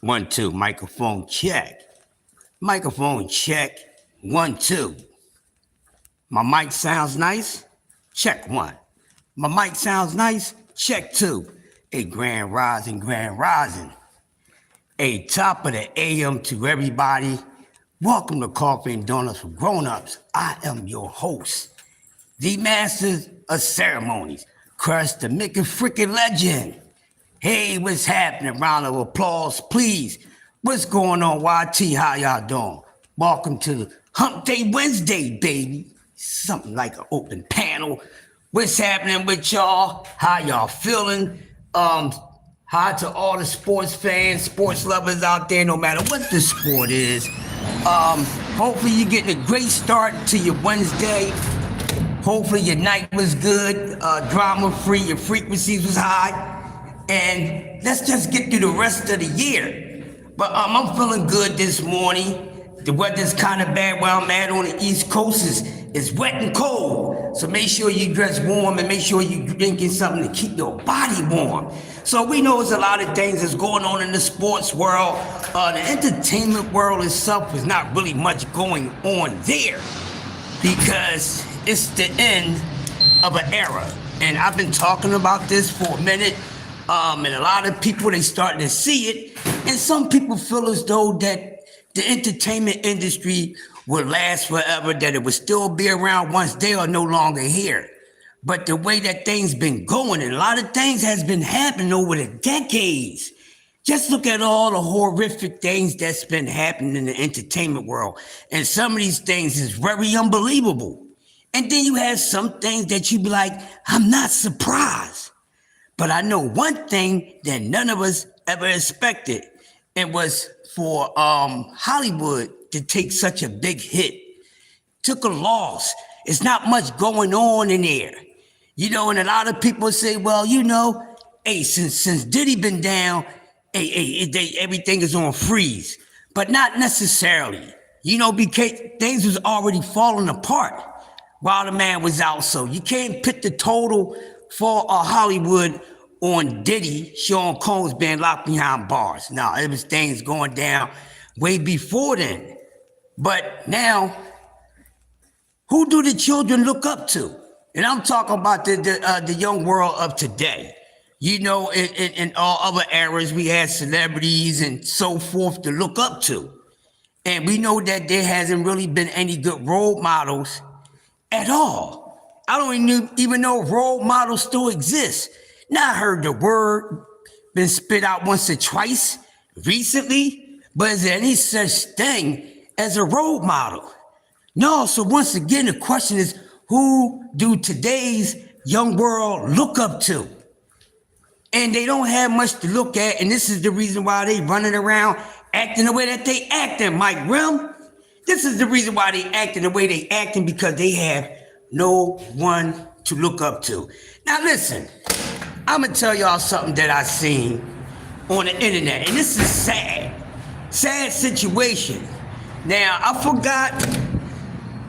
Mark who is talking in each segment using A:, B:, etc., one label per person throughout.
A: 1, 2, microphone check. Microphone check. 1, 2. My mic sounds nice? Check 1. My mic sounds nice? Check 2. A grand rising, grand rising. A top of the AM to everybody. Welcome to Coffee and Donuts for Grown-Ups. I am your host, the Masters of Ceremonies, Crush the freaking legend. Hey, what's happening? Round of applause, please. What's going on, YT? How y'all doing? Welcome to Hump Day Wednesday, baby. Something like an open panel. What's happening with y'all? How y'all feeling? Hi to all the sports fans, sports lovers out there, no matter what the sport is. Hopefully you're getting a great start to your Wednesday. Hopefully your night was good, drama-free, your frequencies was high. And let's just get through the rest of the year. But I'm feeling good this morning. The weather's kind of bad where I'm at on the East Coast. It's wet and cold. So make sure you dress warm and make sure you're drinking something to keep your body warm. So we know there's a lot of things that's going on in the sports world. The entertainment world itself is not really much going on there because it's the end of an era. And I've been talking about this for a minute. And a lot of people, they starting to see it. And some people feel as though that the entertainment industry will last forever, that it will still be around once they are no longer here. But the way that things been going, and a lot of things has been happening over the decades. Just look at all the horrific things that's been happening in the entertainment world. And some of these things is very unbelievable. And then you have some things that you be like, I'm not surprised. But I know one thing that none of us ever expected. It was for Hollywood to take such a big hit. Took a loss. It's not much going on in there. You know, and a lot of people say, well, you know, hey, since Diddy been down, everything is on freeze. But not necessarily. You know, because things was already falling apart while the man was out. So you can't put the total for Hollywood on Diddy, Sean Combs being locked behind bars. Now, it was things going down way before then. But now, who do the children look up to? And I'm talking about the young world of today. You know, in all other eras, we had celebrities and so forth to look up to. And we know that there hasn't really been any good role models at all. I don't even know if role models still exist. Now I heard the word been spit out once or twice recently, but is there any such thing as a role model? No, so once again, the question is, who do today's young world look up to? And they don't have much to look at, and this is the reason why they running around acting the way that they acting, Mike Rim. This is the reason why they acting the way they acting, because they have no one to look up to. Now listen, I'm gonna tell y'all something that I seen on the internet, and this is sad situation. Now I forgot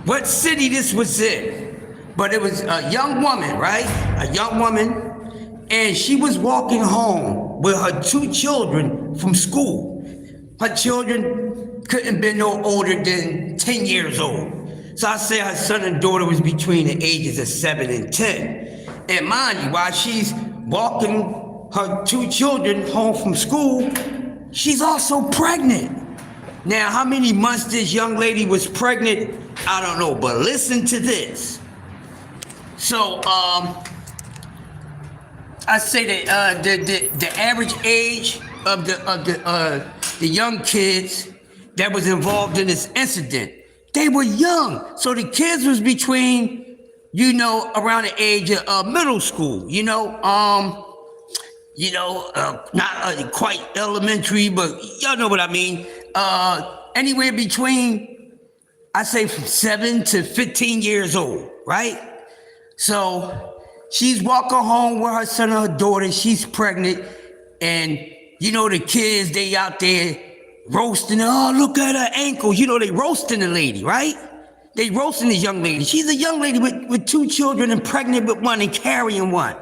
A: what city this was in, but it was a young woman, right? A young woman, and she was walking home with her 2 children from school. Her children couldn't be no older than 10 years old. So I say her son and daughter was between the ages of 7 and 10. And mind you, while she's walking her 2 children home from school, she's also pregnant. Now, how many months this young lady was pregnant, I don't know, but listen to this. So, I say that the average age of the young kids that was involved in this incident, they were young. So the kids was between, you know, around the age of middle school, not quite elementary, but y'all know what I mean. Anywhere between, I say from 7 to 15 years old, right? So she's walking home with her son and her daughter. She's pregnant. And, you know, the kids, they out there roasting her. Oh, look at her ankles. You know, they roasting the lady, right? They roasting this young lady. She's a young lady with 2 children and pregnant with 1 and carrying 1.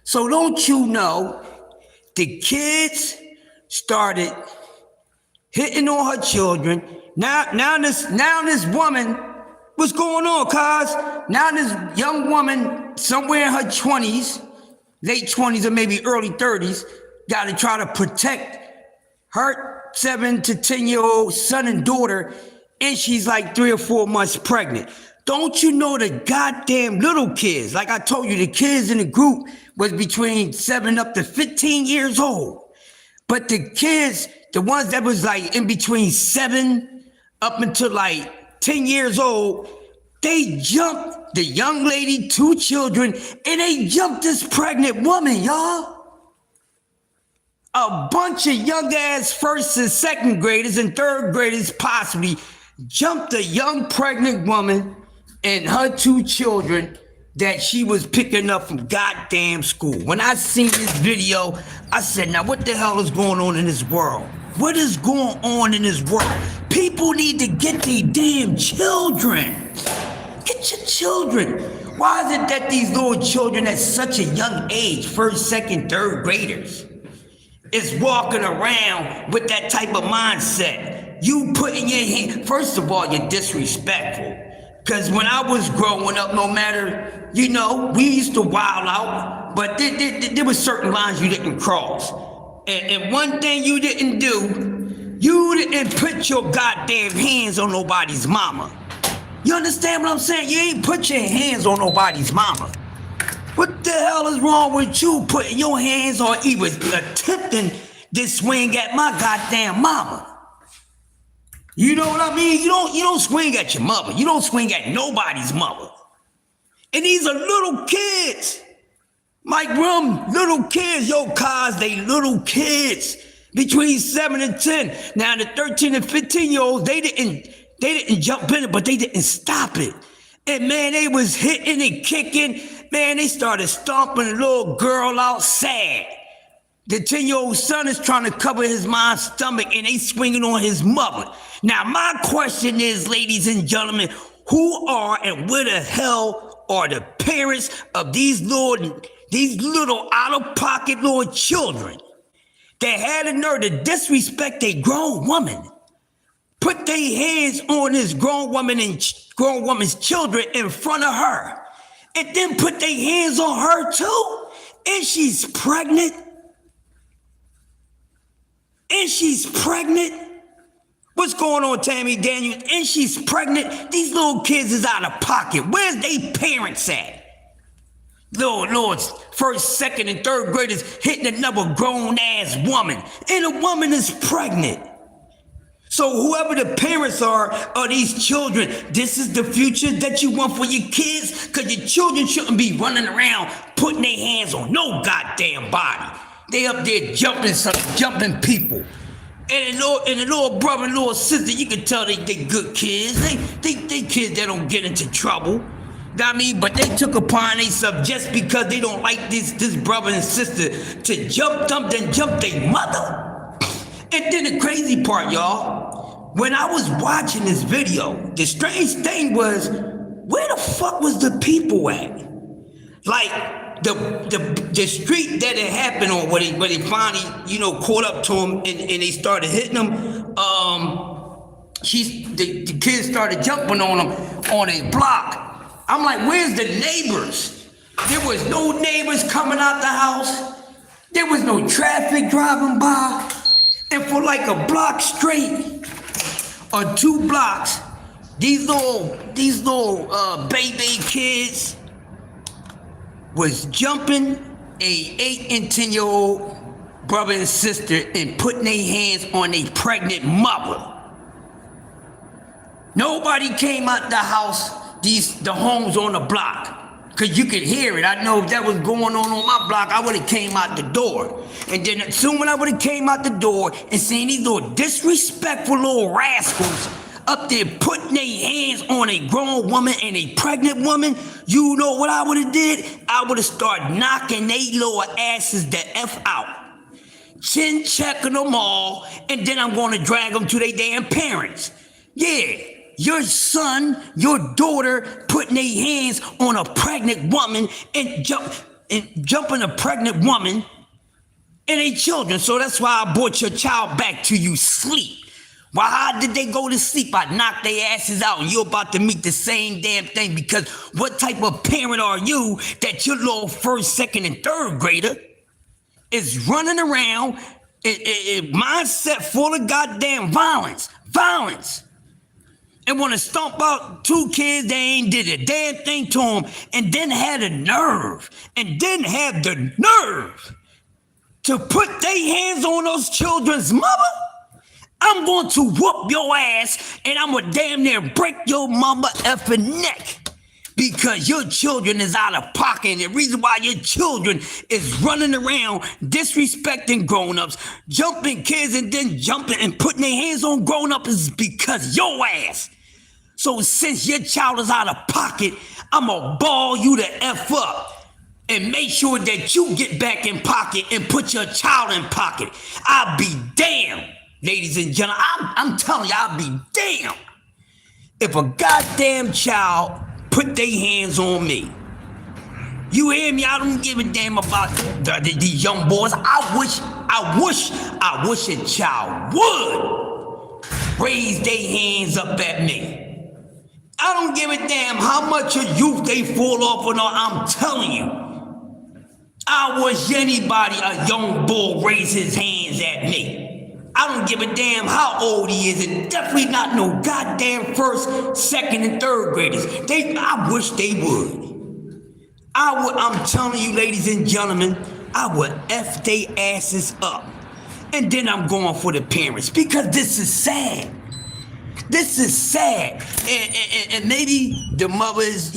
A: So don't you know, the kids started hitting on her children. Now this woman, what's going on, cuz? Now this young woman, somewhere in her 20s, late 20s or maybe early 30s, got to try to protect her 7 to 10-year-old son and daughter, and she's like 3 or 4 months pregnant. Don't you know the goddamn little kids? Like I told you, the kids in the group was between 7 up to 15 years old. But the kids, the ones that was like in between 7 up until like 10 years old, they jumped the young lady, 2 children, and they jumped this pregnant woman, y'all. A bunch of young ass first and second graders and third graders possibly jumped a young pregnant woman and her 2 children that she was picking up from goddamn school. When I seen this video, I said, now what the hell is going on in this world? What is going on in this world? People need to get their damn children. Get your children. Why is it that these little children at such a young age, first, second, third graders, is walking around with that type of mindset? You putting your hand, first of all, you're disrespectful. Because when I was growing up, no matter, we used to wild out, but there were certain lines you didn't cross. And one thing you didn't do, you didn't put your goddamn hands on nobody's mama. You understand what I'm saying? You ain't put your hands on nobody's mama. What the hell is wrong with you putting your hands on, even attempting to swing at my goddamn mama? You know what I mean? You don't swing at your mother. You don't swing at nobody's mother. And these are little kids. Mike Rum, little kids. Yo, cuz, they little kids. Between 7 and 10. Now, the 13 and 15-year-olds, they didn't jump in it, but they didn't stop it. And man, they was hitting and kicking. Man, they started stomping the little girl out sad. The 10-year-old son is trying to cover his mom's stomach and they swinging on his mother. Now, my question is, ladies and gentlemen, who are and where the hell are the parents of these little out-of-pocket little children that had the nerve to disrespect a grown woman? Put their hands on this grown woman and grown woman's children in front of her, and then put their hands on her too, and she's pregnant. And she's pregnant. What's going on, Tammy Daniels? And she's pregnant. These little kids is out of pocket. Where's they parents at? Little first, second, and third graders hitting another grown-ass woman. And the woman is pregnant. So whoever the parents are of these children, this is the future that you want for your kids? Because your children shouldn't be running around putting their hands on no goddamn body. They up there jumping people. And the little brother and little sister, you can tell they good kids. They kids that don't get into trouble. I mean, but they took upon themselves just because they don't like this brother and sister to jump their mother. And then the crazy part, y'all, when I was watching this video, the strange thing was, where the fuck was the people at? Like, the street that it happened on, where they finally, caught up to him and they started hitting him, the kids started jumping on him on a block. I'm like, where's the neighbors? There was no neighbors coming out the house. There was no traffic driving by. And for like a block straight, or 2 blocks, these little baby kids was jumping a 8 and 10-year-old brother and sister and putting their hands on a pregnant mother. Nobody came out the house, the homes on the block, because you could hear it. I know if that was going on my block, I would have came out the door. And then soon when I would have came out the door and seen these little disrespectful little rascals up there putting their hands on a grown woman and a pregnant woman, you know what I would have did? I would have started knocking they little asses the F out. Chin checking them all, and then I'm going to drag them to their damn parents. Yeah, your son, your daughter putting their hands on a pregnant woman and jumping a pregnant woman and their children. So that's why I brought your child back to you sleep. Why did they go to sleep? I knocked their asses out and you're about to meet the same damn thing, because what type of parent are you that your little first, second, and third grader is running around in mindset full of goddamn violence, and want to stomp out two kids that ain't did a damn thing to them, and then have the nerve to put their hands on those children's mother? I'm going to whoop your ass, and I'm going to damn near break your mama effing neck, because your children is out of pocket. And the reason why your children is running around disrespecting grown-ups, jumping kids, and then jumping and putting their hands on grown-ups is because your ass. So since your child is out of pocket, I'm going to ball you the F up and make sure that you get back in pocket and put your child in pocket. I'll be damned, ladies and gentlemen. I'm telling you, I'll be damned if a goddamn child put their hands on me. You hear me? I don't give a damn about these young boys. I wish a child would raise their hands up at me. I don't give a damn how much of youth they fall off or not. I'm telling you, I wish anybody, a young bull, raise his hands at me. I don't give a damn how old he is, and definitely not no goddamn first, second, and third graders. I wish they would. I'm telling you, ladies and gentlemen, I would F they asses up. And then I'm going for the parents, because this is sad. This is sad. And maybe the mother is,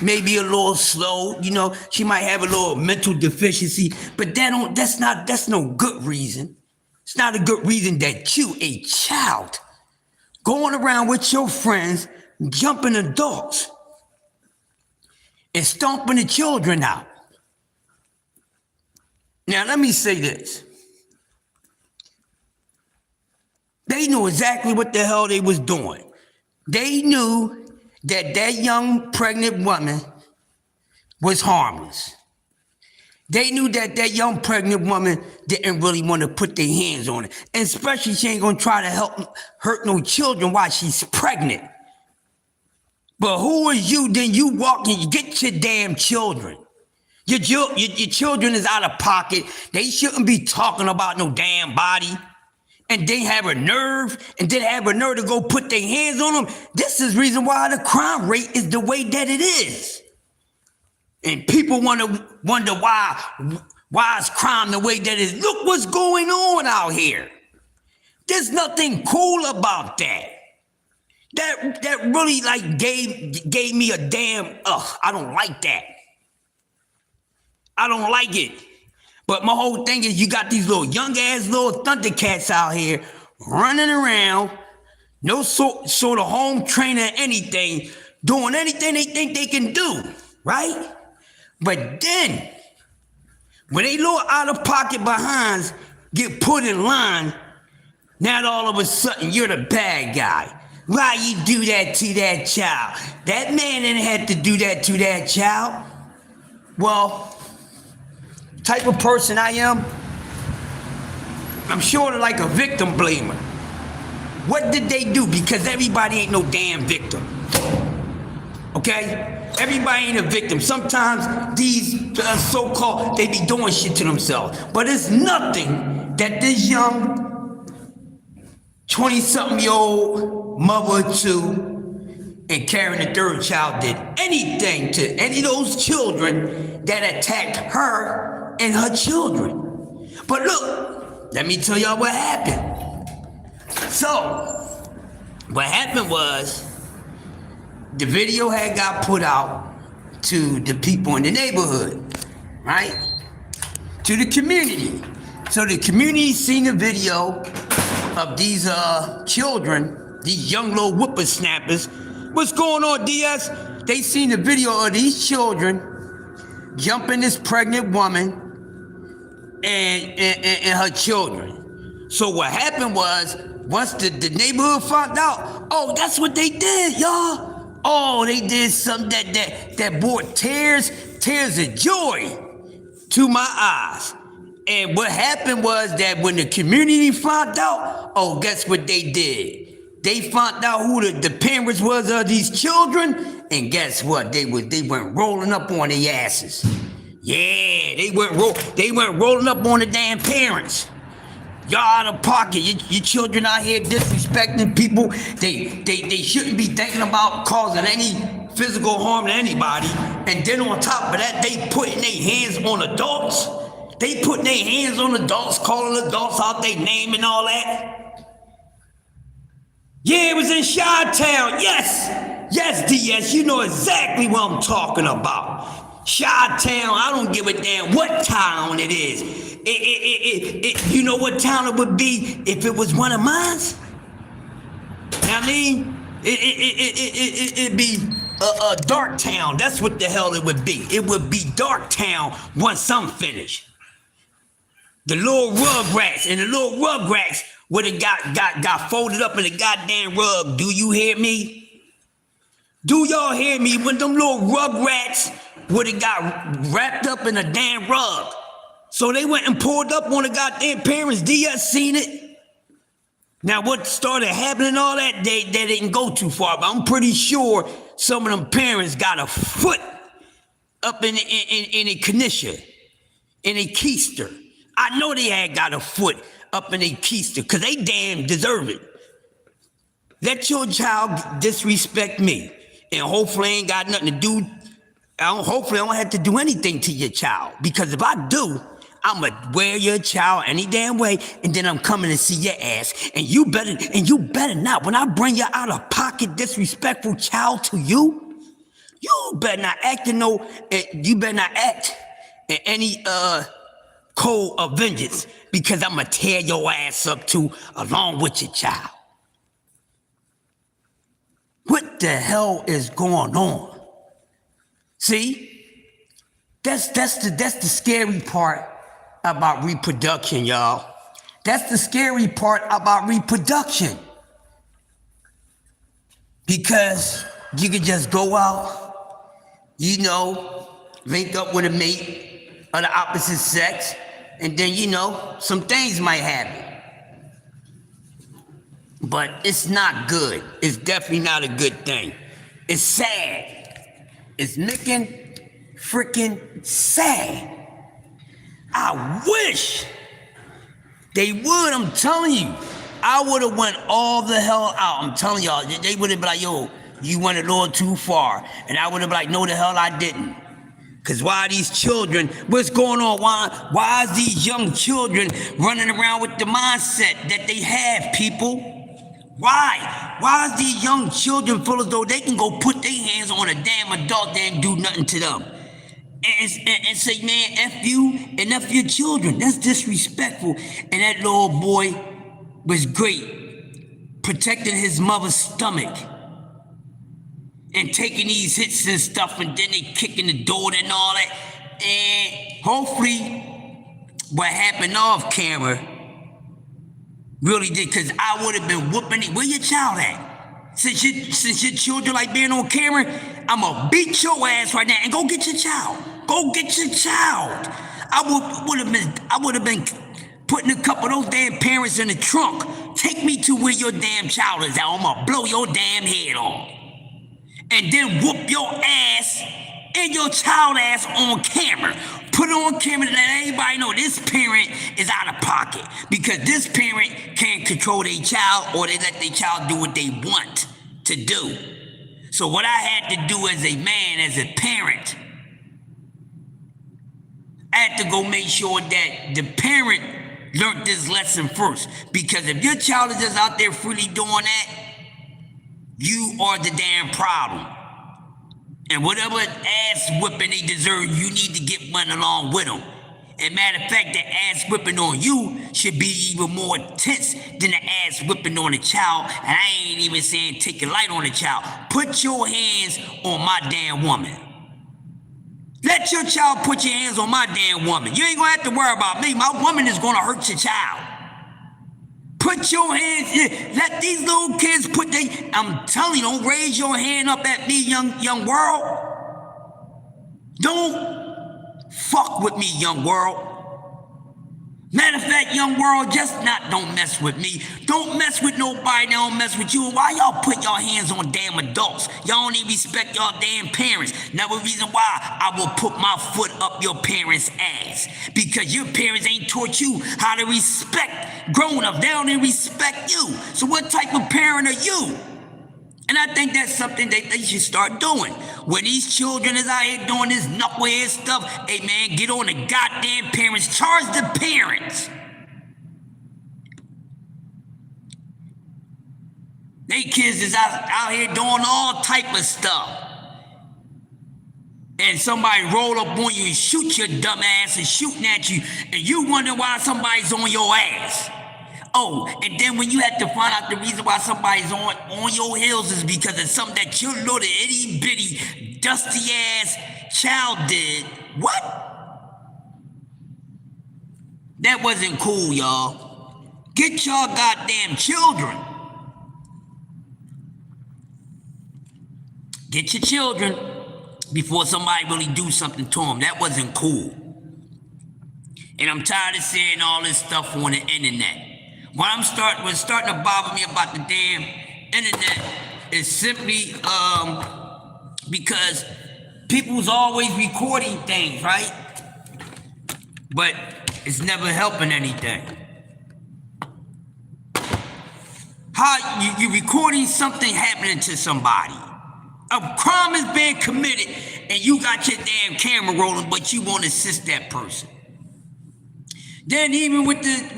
A: maybe a little slow, she might have a little mental deficiency, but that's no good reason. It's not a good reason that you, a child, going around with your friends, jumping adults, and stomping the children out. Now, let me say this. They knew exactly what the hell they was doing. They knew that young pregnant woman was harmless. They knew that young pregnant woman didn't really want to put their hands on it. And especially she ain't going to try to hurt no children while she's pregnant. But who are you? Then you walk and you get your damn children. Your children is out of pocket. They shouldn't be talking about no damn body. And they have a nerve to go put their hands on them. This is the reason why the crime rate is the way that it is. And people wonder why is crime the way that it is. Look what's going on out here. There's nothing cool about that. That really gave me a damn, I don't like that. I don't like it. But my whole thing is, you got these little young ass little thundercats out here running around, no sort of home trainer, anything, doing anything they think they can do, right? But then, when they little out of pocket behinds get put in line, now all of a sudden you're the bad guy. Why you do that to that child? That man didn't have to do that to that child. Well, type of person I am, I'm sort of like a victim blamer. What did they do? Because everybody ain't no damn victim. Okay? Everybody ain't a victim. Sometimes these so-called, they be doing shit to themselves. But it's nothing that this young 20-something-year-old mother of two and carrying the third child did anything to any of those children that attacked her and her children. But look, let me tell y'all what happened. So, what happened was, the video had got put out to the people in the neighborhood, right? To the community. So the community seen the video of these children, these young little whippersnappers. What's going on, DS? They seen the video of these children jumping this pregnant woman and her children. So what happened was, once the neighborhood found out, oh, that's what they did, y'all. Oh, they did something that brought tears of joy to my eyes. And what happened was that when the community found out, oh, guess what they did? They found out who the parents was of these children, and guess what? They went rolling up on their asses. Yeah, they went rolling up on the damn parents. Y'all out of pocket. Your children out here disrespecting people. They shouldn't be thinking about causing any physical harm to anybody. And then on top of that, they putting their hands on adults. They putting their hands on adults, calling adults out their name and all that. Yeah, it was in Chi-Town. Yes, DS, you know exactly what I'm talking about. Chi-Town, I don't give a damn what town it is. You know what town it would be if it was one of mine? I mean, it'd be a dark town. That's what the hell it would be. It would be dark town once I'm finished. The little Rugrats, and the little Rugrats would have got folded up in a goddamn rug. Do you hear me? Do y'all hear me? When them little Rugrats would have got wrapped up in a damn rug. So they went and pulled up on the goddamn parents. DS seen it. Now what started happening, all that, they didn't go too far, but I'm pretty sure some of them parents got a foot up in a knisher, in a keister. I know they had got a foot up in a keister, because they damn deserve it. Let your child disrespect me, and hopefully I ain't got nothing to do. Hopefully I don't have to do anything to your child, because if I do, I'ma wear your child any damn way, and then I'm coming to see your ass, and you better not. When I bring your out of pocket disrespectful child to you, you better not act in any code of vengeance, because I'ma tear your ass up too, along with your child. What the hell is going on? See, that's the scary part about reproduction, y'all. That's the scary part about reproduction. Because you can just go out, link up with a mate of the opposite sex, and then, some things might happen. But it's not good. It's definitely not a good thing. It's sad. It's freaking sad. I wish they would, I'm telling you. I would have went all the hell out. I'm telling y'all, they would have been like, yo, you went a little too far. And I would have been like, no, the hell I didn't. Because why are these children, what's going on? Why is these young children running around with the mindset that they have, people? Why? Why is these young children feel as though they can go put their hands on a damn adult that ain't do nothing to them? And say, man, F you and F your children. That's disrespectful. And that little boy was great, protecting his mother's stomach and taking these hits and stuff, and then they kicking the door and all that. And hopefully what happened off camera really did, because I would have been whooping it. Where your child at? Since your children like being on camera, I'ma beat your ass right now and go get your child. Go get your child. I would have been putting a couple of those damn parents in the trunk. Take me to where your damn child is at. I'ma blow your damn head off. And then whoop your ass and your child ass on camera. Put it on camera to let everybody know this parent is out of pocket, because this parent can't control their child, or they let their child do what they want to do. So what I had to do as a man, as a parent, I had to go make sure that the parent learned this lesson first. Because if your child is just out there freely doing that, you are the damn problem. And whatever ass whipping they deserve, you need to get one along with them. And matter of fact, the ass whipping on you should be even more intense than the ass whipping on the child. And I ain't even saying take a light on the child. Put your hands on my damn woman. Let your child put your hands on my damn woman. You ain't gonna have to worry about me. My woman is gonna hurt your child. Put your hands, let these little kids put their, I'm telling you, don't raise your hand up at me, young world. Don't fuck with me, young world. Matter of fact, young world, don't mess with me. Don't mess with nobody that don't mess with you. Why y'all put y'all hands on damn adults? Y'all don't even respect y'all damn parents. Another reason why I will put my foot up your parents' ass. Because your parents ain't taught you how to respect grown-ups. They don't even respect you. So what type of parent are you? And I think that's something that they should start doing. When these children is out here doing this knucklehead stuff, hey man, get on the goddamn parents. Charge the parents. They kids is out here doing all type of stuff. And somebody roll up on you and shoot your dumb ass and shooting at you, and you wonder why somebody's on your ass. Oh, and then when you have to find out the reason why somebody's on your heels is because of something that your little itty bitty dusty ass child did. What? That wasn't cool, y'all. Get y'all goddamn children. Get your children before somebody really do something to them. That wasn't cool. And I'm tired of seeing all this stuff on the internet. What's starting to bother me about the damn internet is simply because people's always recording things, right? But it's never helping anything. How you recording something happening to somebody? A crime is being committed, and you got your damn camera rolling, but you won't assist that person. Then even with the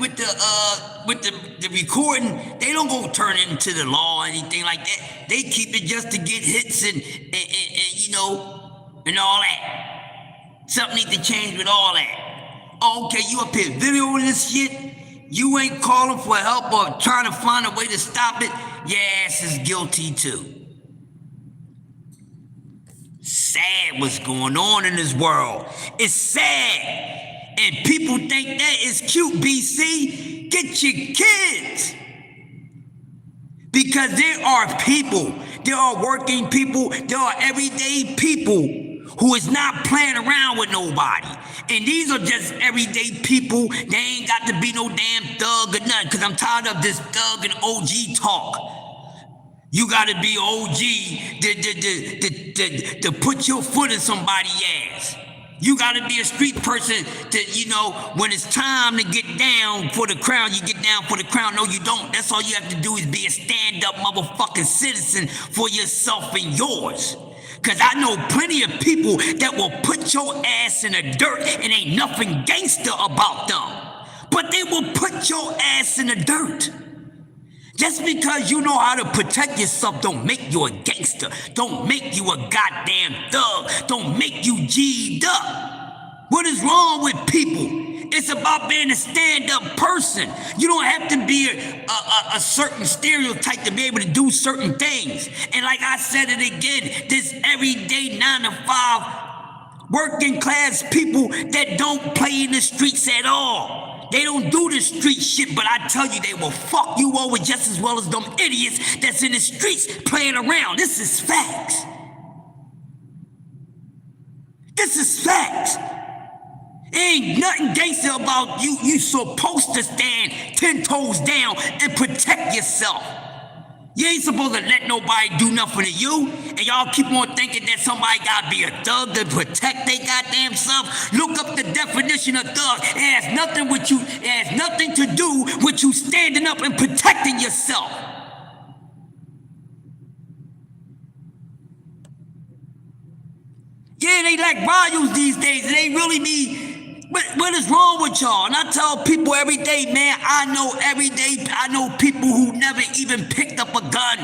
A: recording, they don't go turn it into the law or anything like that. They keep it just to get hits and you know, and all that. Something needs to change with all that. Oh, okay, you up here videoing this shit? You ain't calling for help or trying to find a way to stop it? Your ass is guilty too. Sad what's going on in this world. It's sad. And people think that is cute, BC. Get your kids. Because there are people, there are working people, there are everyday people who is not playing around with nobody. And these are just everyday people. They ain't got to be no damn thug or nothing. Because I'm tired of this thug and OG talk. You gotta be OG to put your foot in somebody's ass. You gotta be a street person to, you know, when it's time to get down for the crown, you get down for the crown. No, you don't. That's all you have to do is be a stand-up motherfucking citizen for yourself and yours. Cause I know plenty of people that will put your ass in the dirt and ain't nothing gangster about them. But they will put your ass in the dirt. Just because you know how to protect yourself don't make you a gangster. Don't make you a goddamn thug. Don't make you G'd up. What is wrong with people? It's about being a stand-up person. You don't have to be a certain stereotype to be able to do certain things. And like I said it again, this everyday 9 to 5 working class people that don't play in the streets at all. They don't do the street shit, but I tell you, they will fuck you over just as well as them idiots that's in the streets playing around. This is facts. This is facts. Ain't nothing gangster about you. You supposed to stand 10 toes down and protect yourself. You ain't supposed to let nobody do nothing to you, and y'all keep on thinking that somebody gotta be a thug to protect their goddamn self. Look up the definition of thug. It has nothing with you. It has nothing to do with you standing up and protecting yourself. Yeah, they like values these days. It ain't really me. What is wrong with y'all? And I tell people every day, man, I know people who never even picked up a gun.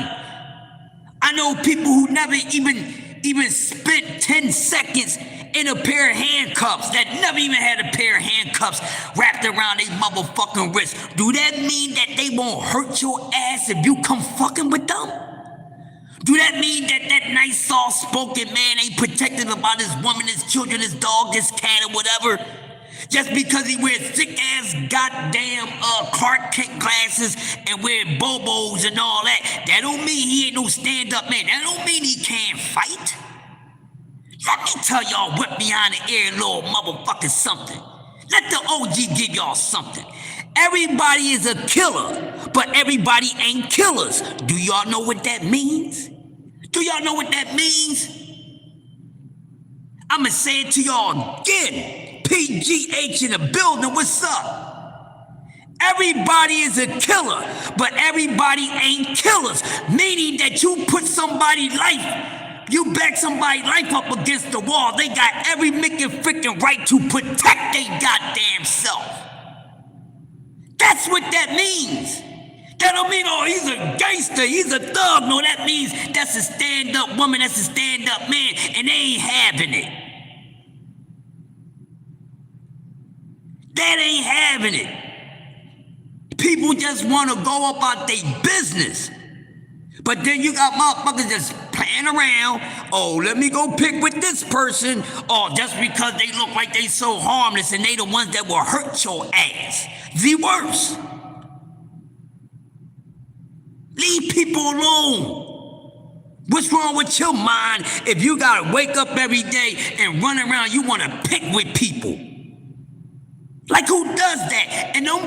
A: I know people who never even spent 10 seconds in a pair of handcuffs, that never even had a pair of handcuffs wrapped around their motherfucking wrist. Do that mean that they won't hurt your ass if you come fucking with them? Do that mean that that nice, soft-spoken man ain't protected about his woman, his children, his dog, his cat, or whatever? Just because he wears thick-ass goddamn Clark Kent glasses and wear bobos and all that, that don't mean he ain't no stand-up man. That don't mean he can't fight. Let me tell y'all what behind the ear little motherfucking something. Let the OG give y'all something. Everybody is a killer, but everybody ain't killers. Do y'all know what that means? Do y'all know what that means? I'ma say it to y'all again. PGH in the building, what's up? Everybody is a killer, but everybody ain't killers. Meaning that you put somebody's life, you back somebody's life up against the wall. They got every freaking right to protect their goddamn self. That's what that means. That don't mean, oh, he's a gangster, he's a thug. No, that means that's a stand-up woman, that's a stand-up man, and they ain't having it. That ain't having it. People just want to go about their business. But then you got motherfuckers just playing around. Oh, let me go pick with this person. Oh, just because they look like they so harmless and they the ones that will hurt your ass. The worst. Leave people alone. What's wrong with your mind if you gotta wake up every day and run around, you wanna pick with people? Like, who does that? And them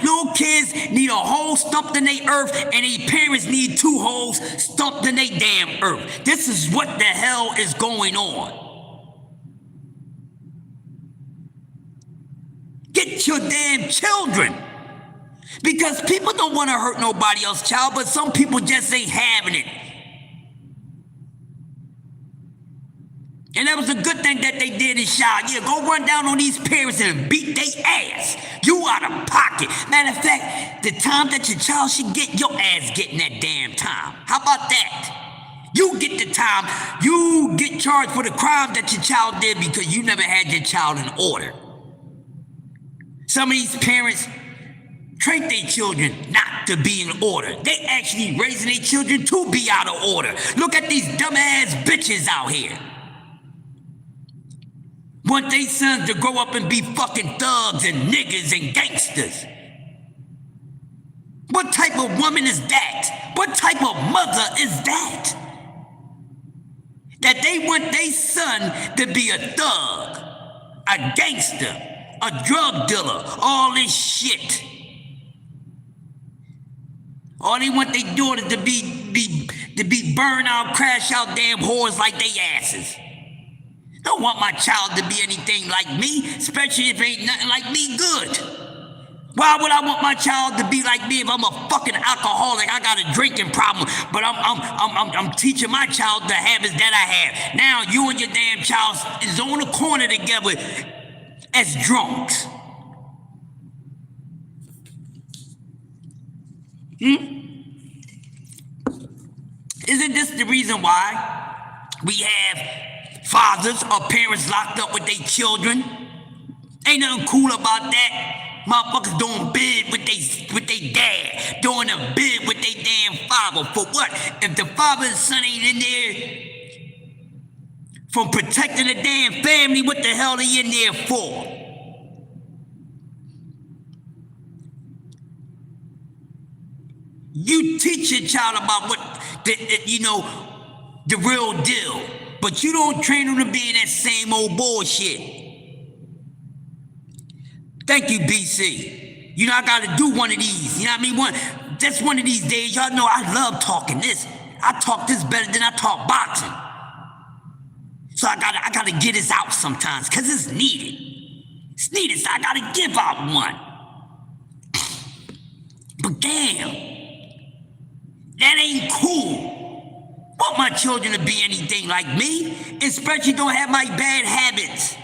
A: little kids need a hole stumped in their earth, and their parents need 2 holes stumped in their damn earth. This is what the hell is going on. Get your damn children. Because people don't want to hurt nobody else's child, but some people just ain't having it. And that was a good thing that they did in Shaw. Yeah, go run down on these parents and beat their ass. You out of pocket. Matter of fact, the time that your child should get, your ass getting that damn time. How about that? You get the time. You get charged for the crime that your child did because you never had your child in order. Some of these parents train their children not to be in order. They actually raising their children to be out of order. Look at these dumbass bitches out here. Want their sons to grow up and be fucking thugs and niggas and gangsters. What type of woman is that? What type of mother is that? That they want their son to be a thug, a gangster, a drug dealer, all this shit. All they want their daughter to be burn out, crash out damn whores like they asses. Don't want my child to be anything like me, especially if ain't nothing like me good. Why would I want my child to be like me if I'm a fucking alcoholic? I got a drinking problem, but I'm teaching my child the habits that I have. Now you and your damn child is on the corner together as drunks. Isn't this the reason why we have fathers or parents locked up with their children? Ain't nothing cool about that. Motherfuckers doing bid with they dad, doing a bid with their damn father. For what? If the father and son ain't in there from protecting the damn family, what the hell they in there for? You teach your child about what the real deal. But you don't train them to be in that same old bullshit. Thank you, BC. You know, I gotta do one of these. You know what I mean? That's one of these days. Y'all know I love talking this. I talk this better than I talk boxing. So I gotta get this out sometimes, cause it's needed. It's needed, so I gotta give out one. But damn, that ain't cool. Want my children to be anything like me, especially don't have my bad habits.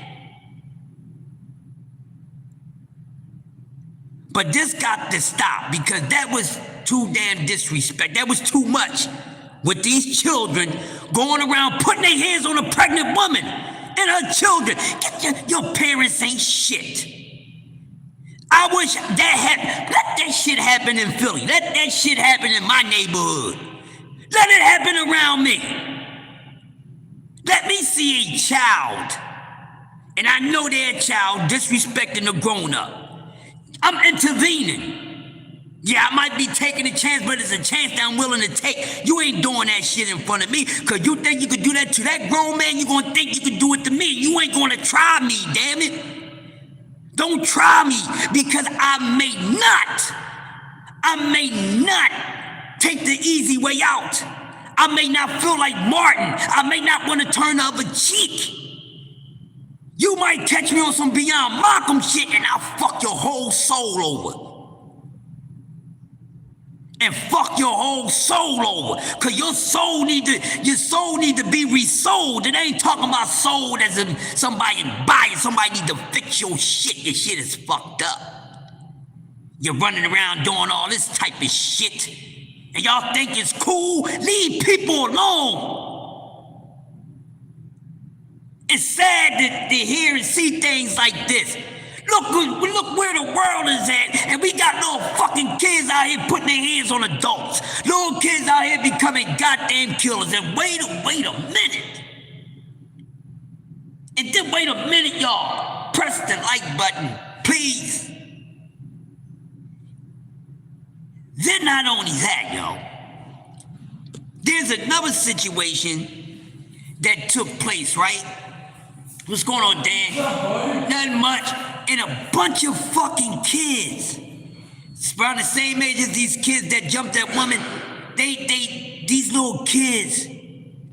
A: But this got to stop because that was too damn disrespect. That was too much. With these children going around putting their hands on a pregnant woman and her children. Your parents ain't shit. I wish that happened. Let that shit happen in Philly. Let that shit happen in my neighborhood. Let it happen around me. Let me see a child, and I know their child disrespecting a grown-up. I'm intervening. Yeah, I might be taking a chance, but it's a chance that I'm willing to take. You ain't doing that shit in front of me, because you think you could do that to that grown man, you're going to think you could do it to me. You ain't going to try me, damn it. Don't try me, because I may not take the easy way out. I may not feel like Martin. I may not want to turn the other cheek. You might catch me on some Beyond Malcolm shit and I'll fuck your whole soul over. And fuck your whole soul over. Cause your soul need to be resold. And I ain't talking about sold as in somebody buy it. Somebody need to fix your shit. Your shit is fucked up. You're running around doing all this type of shit. And y'all think it's cool? Leave people alone. It's sad to hear and see things like this. Look where the world is at, and we got little fucking kids out here putting their hands on adults. Little kids out here becoming goddamn killers. And wait a minute. And then wait a minute, y'all. Press the like button, please. Then not only that, y'all. There's another situation that took place, right? What's going on, Dan? Nothing much. And a bunch of fucking kids. It's around the same age as these kids that jumped that woman. These little kids,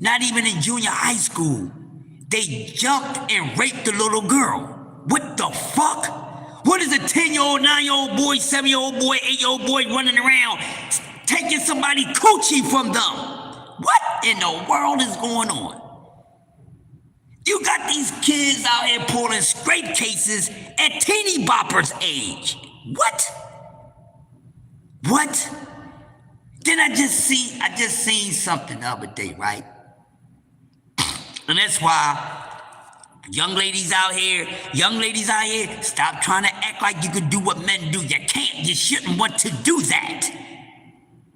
A: not even in junior high school, they jumped and raped the little girl. What the fuck? What is a 10-year-old, 9-year-old boy, 7-year-old boy, 8-year-old boy running around taking somebody coochie from them? What in the world is going on? You got these kids out here pulling scrape cases at teeny boppers' age. What? Then I just seen something the other day, right? And that's why young ladies out here, stop trying to act like you can do what men do. You can't, you shouldn't want to do that.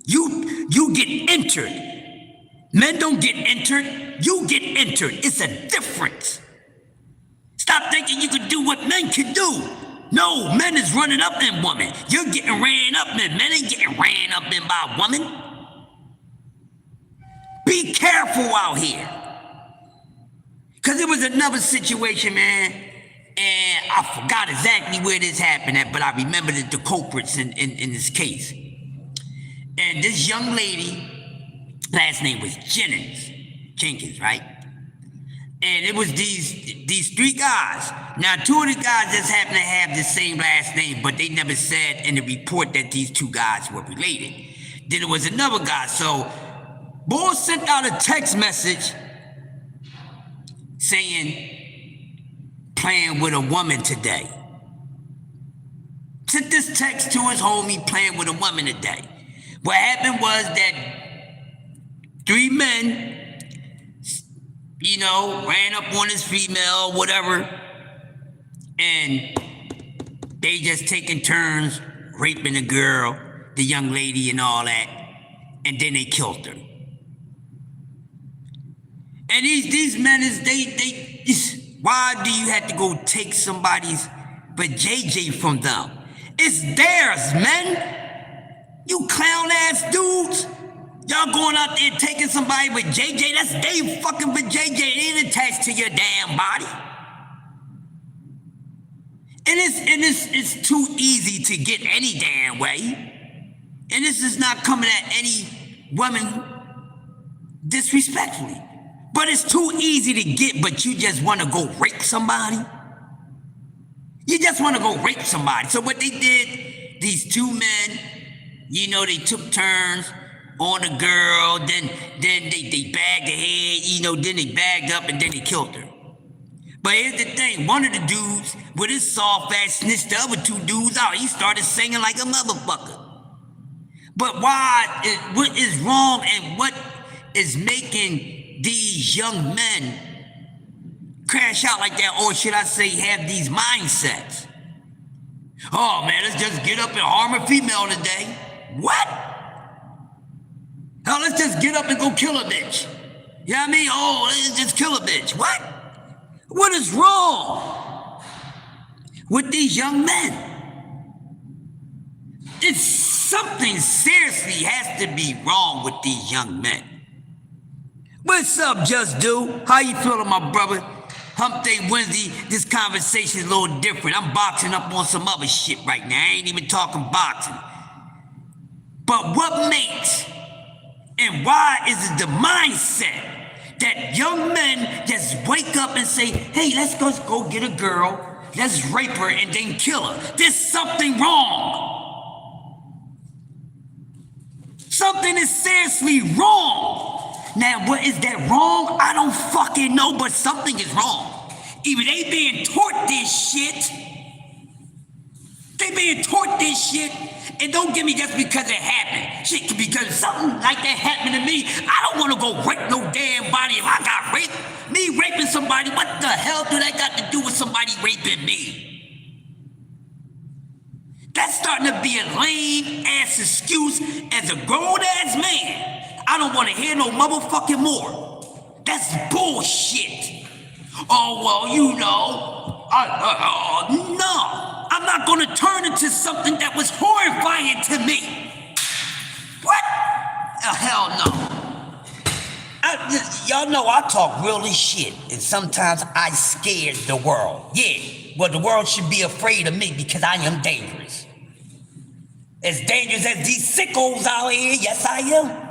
A: You get entered. Men don't get entered, you get entered. It's a difference. Stop thinking you can do what men can do. No, men is running up in women. You're getting ran up in. Men ain't getting ran up in by a woman. Be careful out here. Cause there was another situation, man, and I forgot exactly where this happened at, but I remember the culprits in this case. And this young lady, last name was Jenkins, right? And it was these three guys. Now, two of the guys just happen to have the same last name, but they never said in the report that these two guys were related. Then there was another guy. So, boy sent out a text message saying, playing with a woman today. Sent this text to his homie, playing with a woman today. What happened was that three men, ran up on this female, whatever, and they just taking turns raping the girl, the young lady and all that, and then they killed her. And these men why do you have to go take somebody's JJ from them? It's theirs, men. You clown ass dudes. Y'all going out there taking somebody with JJ, that's they fucking with JJ. It ain't attached to your damn body. And it's too easy to get any damn way. And this is not coming at any woman disrespectfully. But it's too easy to get, but you just want to go rape somebody. You just want to go rape somebody. So what they did, these two men, they took turns on the girl, then they bagged her head, then they bagged up and then they killed her. But here's the thing, one of the dudes with his soft ass snitched the other two dudes out. He started singing like a motherfucker. But what is wrong and what is making these young men crash out like that, or should I say have these mindsets? Oh man, let's just get up and harm a female today. What? Hell, let's just get up and go kill a bitch. You know what I mean? Oh, let's just kill a bitch. What? What is wrong with these young men? It's something seriously has to be wrong with these young men. What's up, Just Do? How you feeling, my brother? Hump Day Wednesday, this conversation is a little different. I'm boxing up on some other shit right now. I ain't even talking boxing. But what makes and why is it the mindset that young men just wake up and say, hey, let's go get a girl, let's rape her and then kill her? There's something wrong. Something is seriously wrong. Now, what is that wrong? I don't fucking know, but something is wrong. Either they being taught this shit, and don't give me just because it happened. Shit, because something like that happened to me, I don't want to go rape no damn body if I got raped. Me raping somebody, what the hell do that got to do with somebody raping me? That's starting to be a lame-ass excuse as a grown-ass man. I don't want to hear no motherfucking more. That's bullshit. Oh, well, you know, no. I'm not going to turn into something that was horrifying to me. What? Hell no. Y'all know I talk real as shit, and sometimes I scared the world. Yeah, well, the world should be afraid of me because I am dangerous. As dangerous as these sickos out here, yes I am.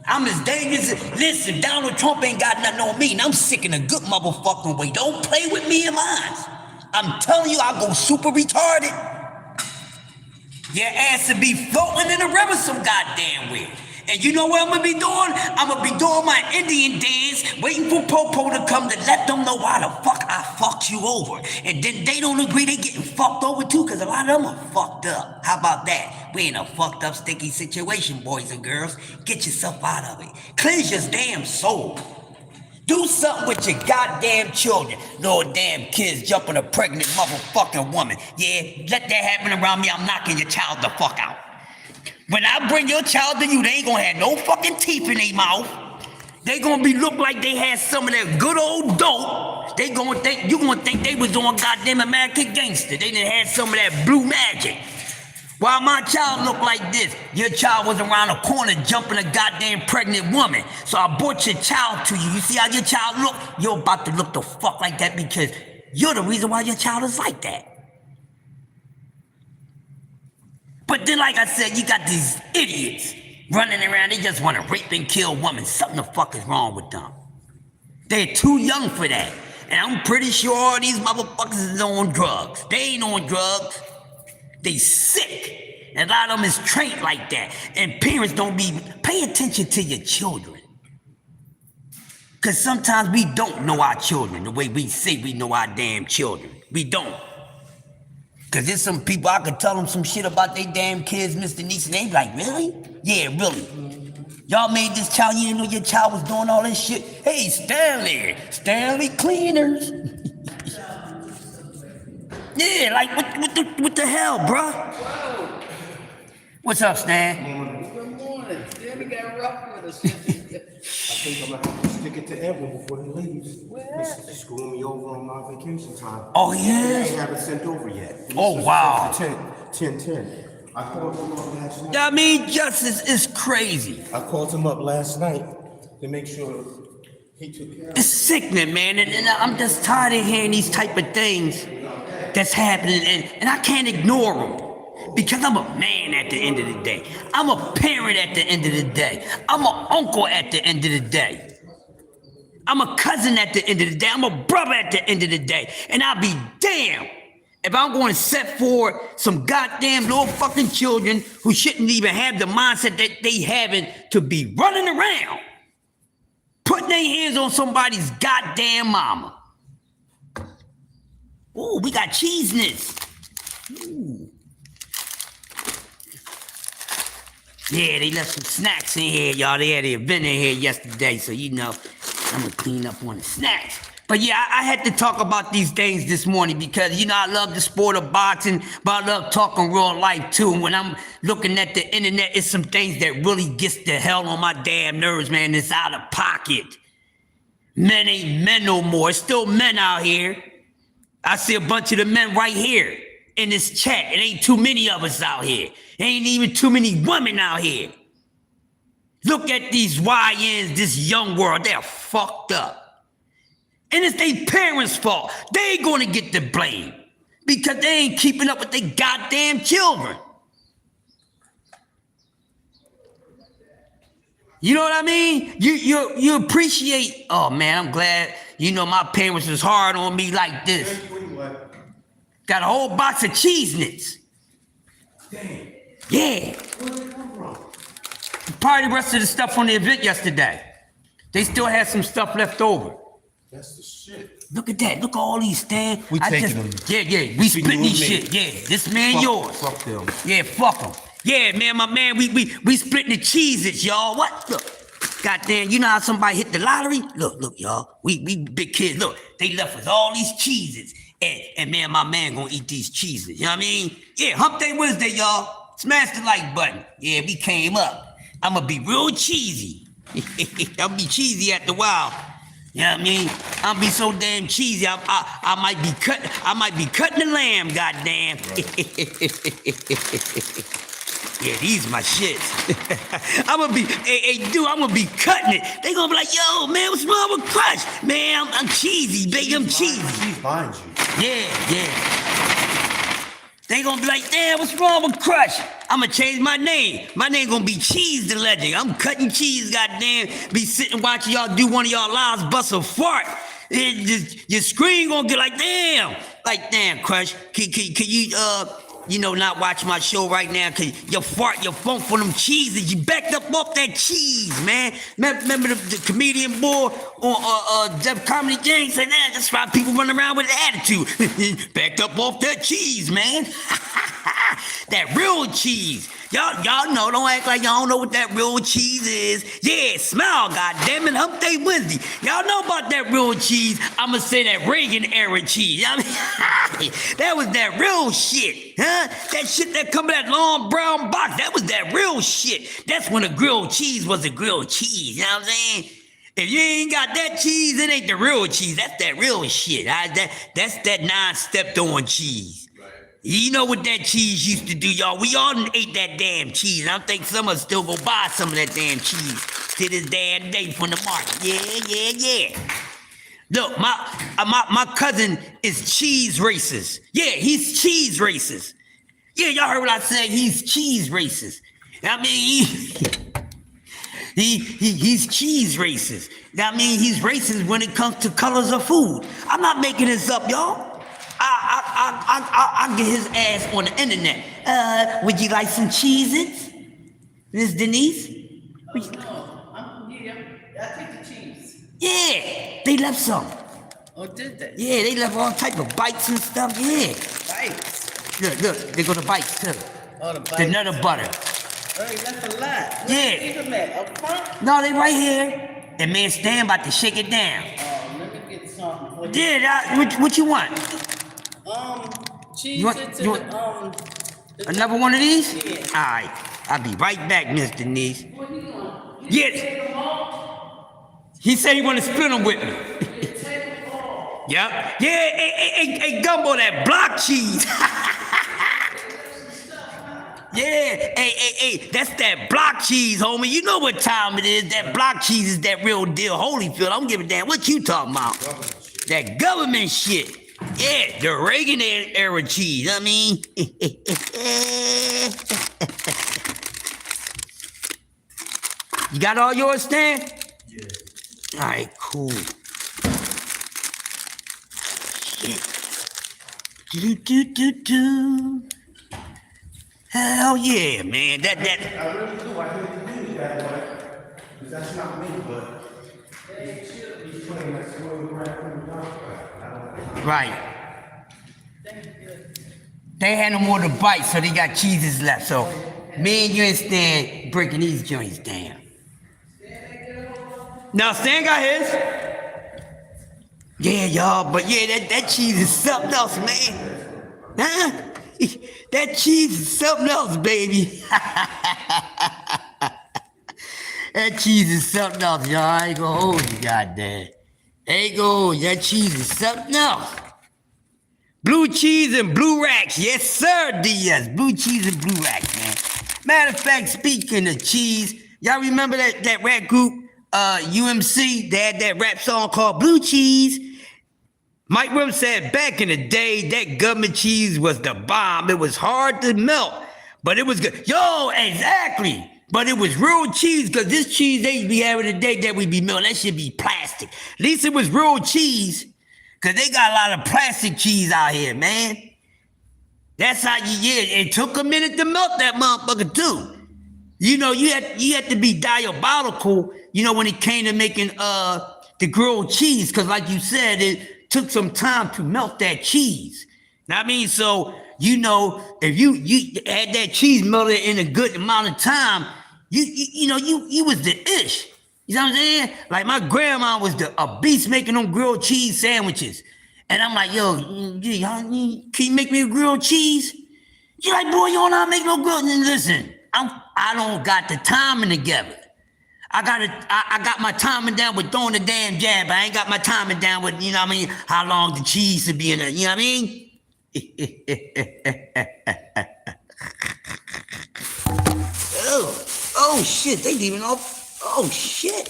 A: I'm as dangerous as, listen, Donald Trump ain't got nothing on me, and I'm sick in a good motherfucking way. Don't play with me and mine. I'm telling you, I'll go super retarded. Your ass will be floating in the river some goddamn way. And you know what I'm gonna be doing? I'm gonna be doing my Indian dance, waiting for Popo to come to let them know why the fuck I fucked you over. And then they don't agree, they getting fucked over too, because a lot of them are fucked up. How about that? We in a fucked up, sticky situation, boys and girls. Get yourself out of it. Cleanse your damn soul. Do something with your goddamn children. No damn kids jumping a pregnant motherfucking woman. Yeah, let that happen around me, I'm knocking your child the fuck out. When I bring your child to you, they ain't gonna have no fucking teeth in their mouth. They gonna look like they had some of that good old dope. You gonna think they was on goddamn American Gangster. They done had some of that blue magic. While my child looked like this, your child was around the corner jumping a goddamn pregnant woman. So I brought your child to you. You see how your child look? You're about to look the fuck like that because you're the reason why your child is like that. But then, like I said, you got these idiots running around. They just want to rape and kill women. Something the fuck is wrong with them. They're too young for that. And I'm pretty sure all these motherfuckers is on drugs. They ain't on drugs. They sick. And a lot of them is trained like that. And parents don't pay attention to your children. Because sometimes we don't know our children the way we say we know our damn children. We don't. Because there's some people, I could tell them some shit about their damn kids, Mr. Niece, and they be like, really? Yeah, really. Y'all made this child, you didn't know your child was doing all this shit? Hey, Stanley Cleaners. Yeah, like, what the hell, bruh? What's up, Stan?
B: Good morning. Stanley got rough with us.
C: I think I'm gonna have to stick it to Edwin before he leaves. He's screwing me over on my vacation time.
A: Oh, yeah?
C: They haven't sent over yet.
A: Oh, wow.
C: 10-10. I called him up last night.
A: I mean, justice is crazy.
C: I called him up last night to make sure he took care of it.
A: It's sickening, man, and I'm just tired of hearing these type of things that's happening, and I can't ignore them. Because I'm a man at the end of the day. I'm a parent at the end of the day. I'm an uncle at the end of the day. I'm a cousin at the end of the day. I'm a brother at the end of the day. And I'll be damned if I'm going to set for some goddamn little fucking children who shouldn't even have the mindset that they having to be running around, putting their hands on somebody's goddamn mama. Ooh, we got cheeseness. Ooh. Yeah, they left some snacks in here, y'all. They had an event in here yesterday, so you know, I'm gonna clean up on the snacks. But yeah, I had to talk about these things this morning because, you know, I love the sport of boxing, but I love talking real life too. And when I'm looking at the internet, it's some things that really gets the hell on my damn nerves, man. It's out of pocket. Men ain't men no more. It's still men out here. I see a bunch of the men right here in this chat. It ain't too many of us out here. Ain't even too many women out here. Look at these YNs, this young world. They're fucked up. And it's their parents' fault. They gonna get the blame because they ain't keeping up with their goddamn children. You know what I mean? You appreciate, oh man, I'm glad, my parents was hard on me like this. Got a whole box of Cheez Nits.
C: Damn.
A: Yeah.
C: Where'd it come from?
A: Probably the rest of the stuff from the event yesterday. They still had some stuff left over.
C: That's the shit.
A: Look at that. Look at all these stands.
C: We taking them.
A: Yeah. We splitting these shit. Yeah. This man yours.
C: Fuck them.
A: Yeah, fuck them. Yeah, man, my man, we splitting the cheeses, y'all. What? Look. Goddamn, you know how somebody hit the lottery? Look, y'all. We big kids. Look, they left us all these cheeses. And man, my man gonna eat these cheeses. You know what I mean? Yeah, Hump Day Wednesday, y'all. Smash the like button. Yeah, we came up. I'ma be real cheesy. I'll be cheesy after a while. You know what I mean? I'll be so damn cheesy. I might be cutting the lamb, goddamn. Yeah, these my shits. I'm gonna be cutting it. They gonna be like, yo, man, what's wrong with Crush? Man, I'm cheesy, baby, I'm cheesy.
C: She's behind you.
A: Yeah. They gonna be like, damn, what's wrong with Crush? I'm gonna change my name. My name gonna be Cheese the Legend. I'm cutting cheese, goddamn. Be sitting watching y'all do one of y'all lives bust a fart. Your screen gonna get like, damn. Like, damn, Crush, can you, not watch my show right now because your phone for them cheeses. You backed up off that cheese, man. Remember the comedian boy on Def Comedy Gang said, that's why people run around with an attitude. Backed up off that cheese, man. That real cheese. Y'all know, don't act like y'all don't know what that real cheese is. Yeah, smile, goddammit, Hump Day Wednesday. Y'all know about that real cheese. I'ma say that Reagan era cheese. I mean, that was that real shit, huh? That shit that come in that long brown box, that was that real shit. That's when a grilled cheese was a grilled cheese, you know what I'm saying? If you ain't got that cheese, it ain't the real cheese. That's that real shit. That's that non-stepped on cheese. You know what that cheese used to do, y'all. We all ate that damn cheese. And I think some of us still go buy some of that damn cheese to this damn day from the market. Yeah. Look, my cousin is cheese racist. Yeah, he's cheese racist. Yeah, y'all heard what I said. He's cheese racist. I mean, he's cheese racist. I mean, he's racist when it comes to colors of food. I'm not making this up, y'all. I'll get his ass on the internet. Would you like some Cheez-Its, Miss Denise?
B: No, I take the cheese.
A: Yeah, they left some.
B: Oh, did they?
A: Yeah, they left all type of bites and stuff. Yeah.
B: Bites.
A: Look, they go to bites too.
B: Oh, the bites.
A: The nutter butter.
B: Oh, you left a lot.
A: Yeah.
B: Leave them at up front.
A: No, they right here. And man, Stan about to shake it down.
B: Let me get something.
A: Yeah, what you want?
B: Cheese
A: You want-
B: into
A: you
B: the
A: Another one of these?
B: Yeah.
A: All right, I'll be right back, Miss Denise.
B: What do you want?
A: Yeah. He said he want to split them with me. Yep. Yeah, hey, Gumbo, that block cheese. Yeah, hey, that's that block cheese, homie. You know what time it is. That block cheese is that real deal Holyfield. I don't give a damn what you talking about. That government shit. Yeah, the Reagan era cheese. I mean, you got all yours, Stan?
C: Yeah.
A: All right, cool. Shit. Do. Hell yeah, man. That.
C: I really do. I hate to do it that way. Because that's not me, but he's playing that spoiled brat from the dog.
A: Right. They had no more to bite, so they got cheeses left. So me and you and Stan breaking these joints down. Now Stan got his. Yeah, y'all, but yeah, that cheese is something else, man. Huh? That cheese is something else, baby. That cheese is something else, y'all. I ain't gonna hold you, goddamn. Ain't gonna hold you. That cheese is something else. Blue cheese and blue racks. Yes, sir, DS. Blue cheese and blue racks, man. Matter of fact, speaking of cheese, y'all remember that rap group, UMC? They had that rap song called Blue Cheese. Mike Rim said back in the day, that government cheese was the bomb. It was hard to melt, but it was good. Yo, exactly. But it was real cheese, because this cheese they be having today that we be melting, that should be plastic. At least it was real cheese, because they got a lot of plastic cheese out here, man. That's how it took a minute to melt that motherfucker too. You know, you had to be diabolical, when it came to making the grilled cheese, because like you said, it took some time to melt that cheese. Now, I mean, so, if you had that cheese melted in a good amount of time, you was the ish. You know what I'm saying? Like my grandma was a beast making them grilled cheese sandwiches. And I'm like, yo, can you make me a grilled cheese? She like, boy, you don't know how to make no grilled. And listen, I don't got the timing together. I got my timing down with throwing the damn jab. I ain't got my timing down with, how long the cheese should be in there. You know what I mean? oh shit, they leaving off. Oh shit,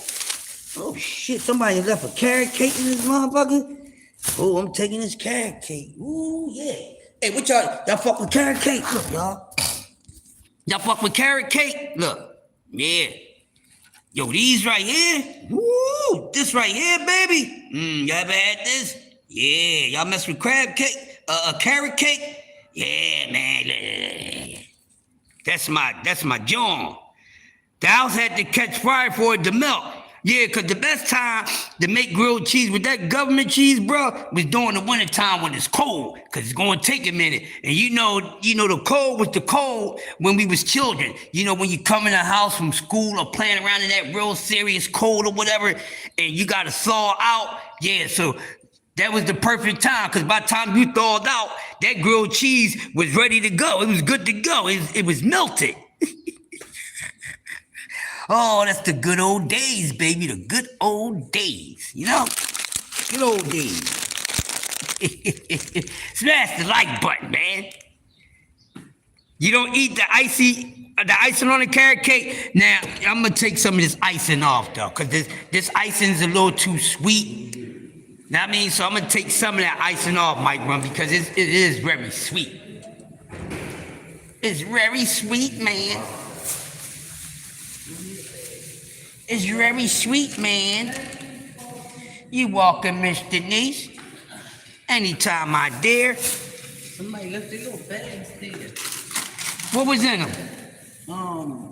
A: somebody left a carrot cake in this motherfucker. Oh, I'm taking this carrot cake. Ooh, yeah. Hey, what y'all fuck with carrot cake? Look, y'all fuck with carrot cake? Look, yeah. Yo, these right here. Woo, this right here, baby. Y'all ever had this? Yeah, y'all mess with crab cake? Carrot cake? Yeah, man. That's my joint. The house had to catch fire for it to melt. Yeah, because the best time to make grilled cheese with that government cheese, bro, was during the wintertime when it's cold, because it's going to take a minute. And the cold was the cold when we was children. When you come in the house from school or playing around in that real serious cold or whatever, and you got to thaw out. Yeah, so that was the perfect time, because by the time you thawed out, that grilled cheese was ready to go. It was good to go. It was melted. Oh, that's the good old days, baby. The good old days, Good old days. Smash the like button, man. You don't eat the icing on the carrot cake. Now, I'm going to take some of this icing off, though, because this icing's a little too sweet. Now, I mean, so I'm going to take some of that icing off, Mike Rum, because it is very sweet. It's very sweet, man. It's very sweet, man. You welcome, Miss Denise. Anytime, my dear.
B: Somebody left their little bags there.
A: What was in them?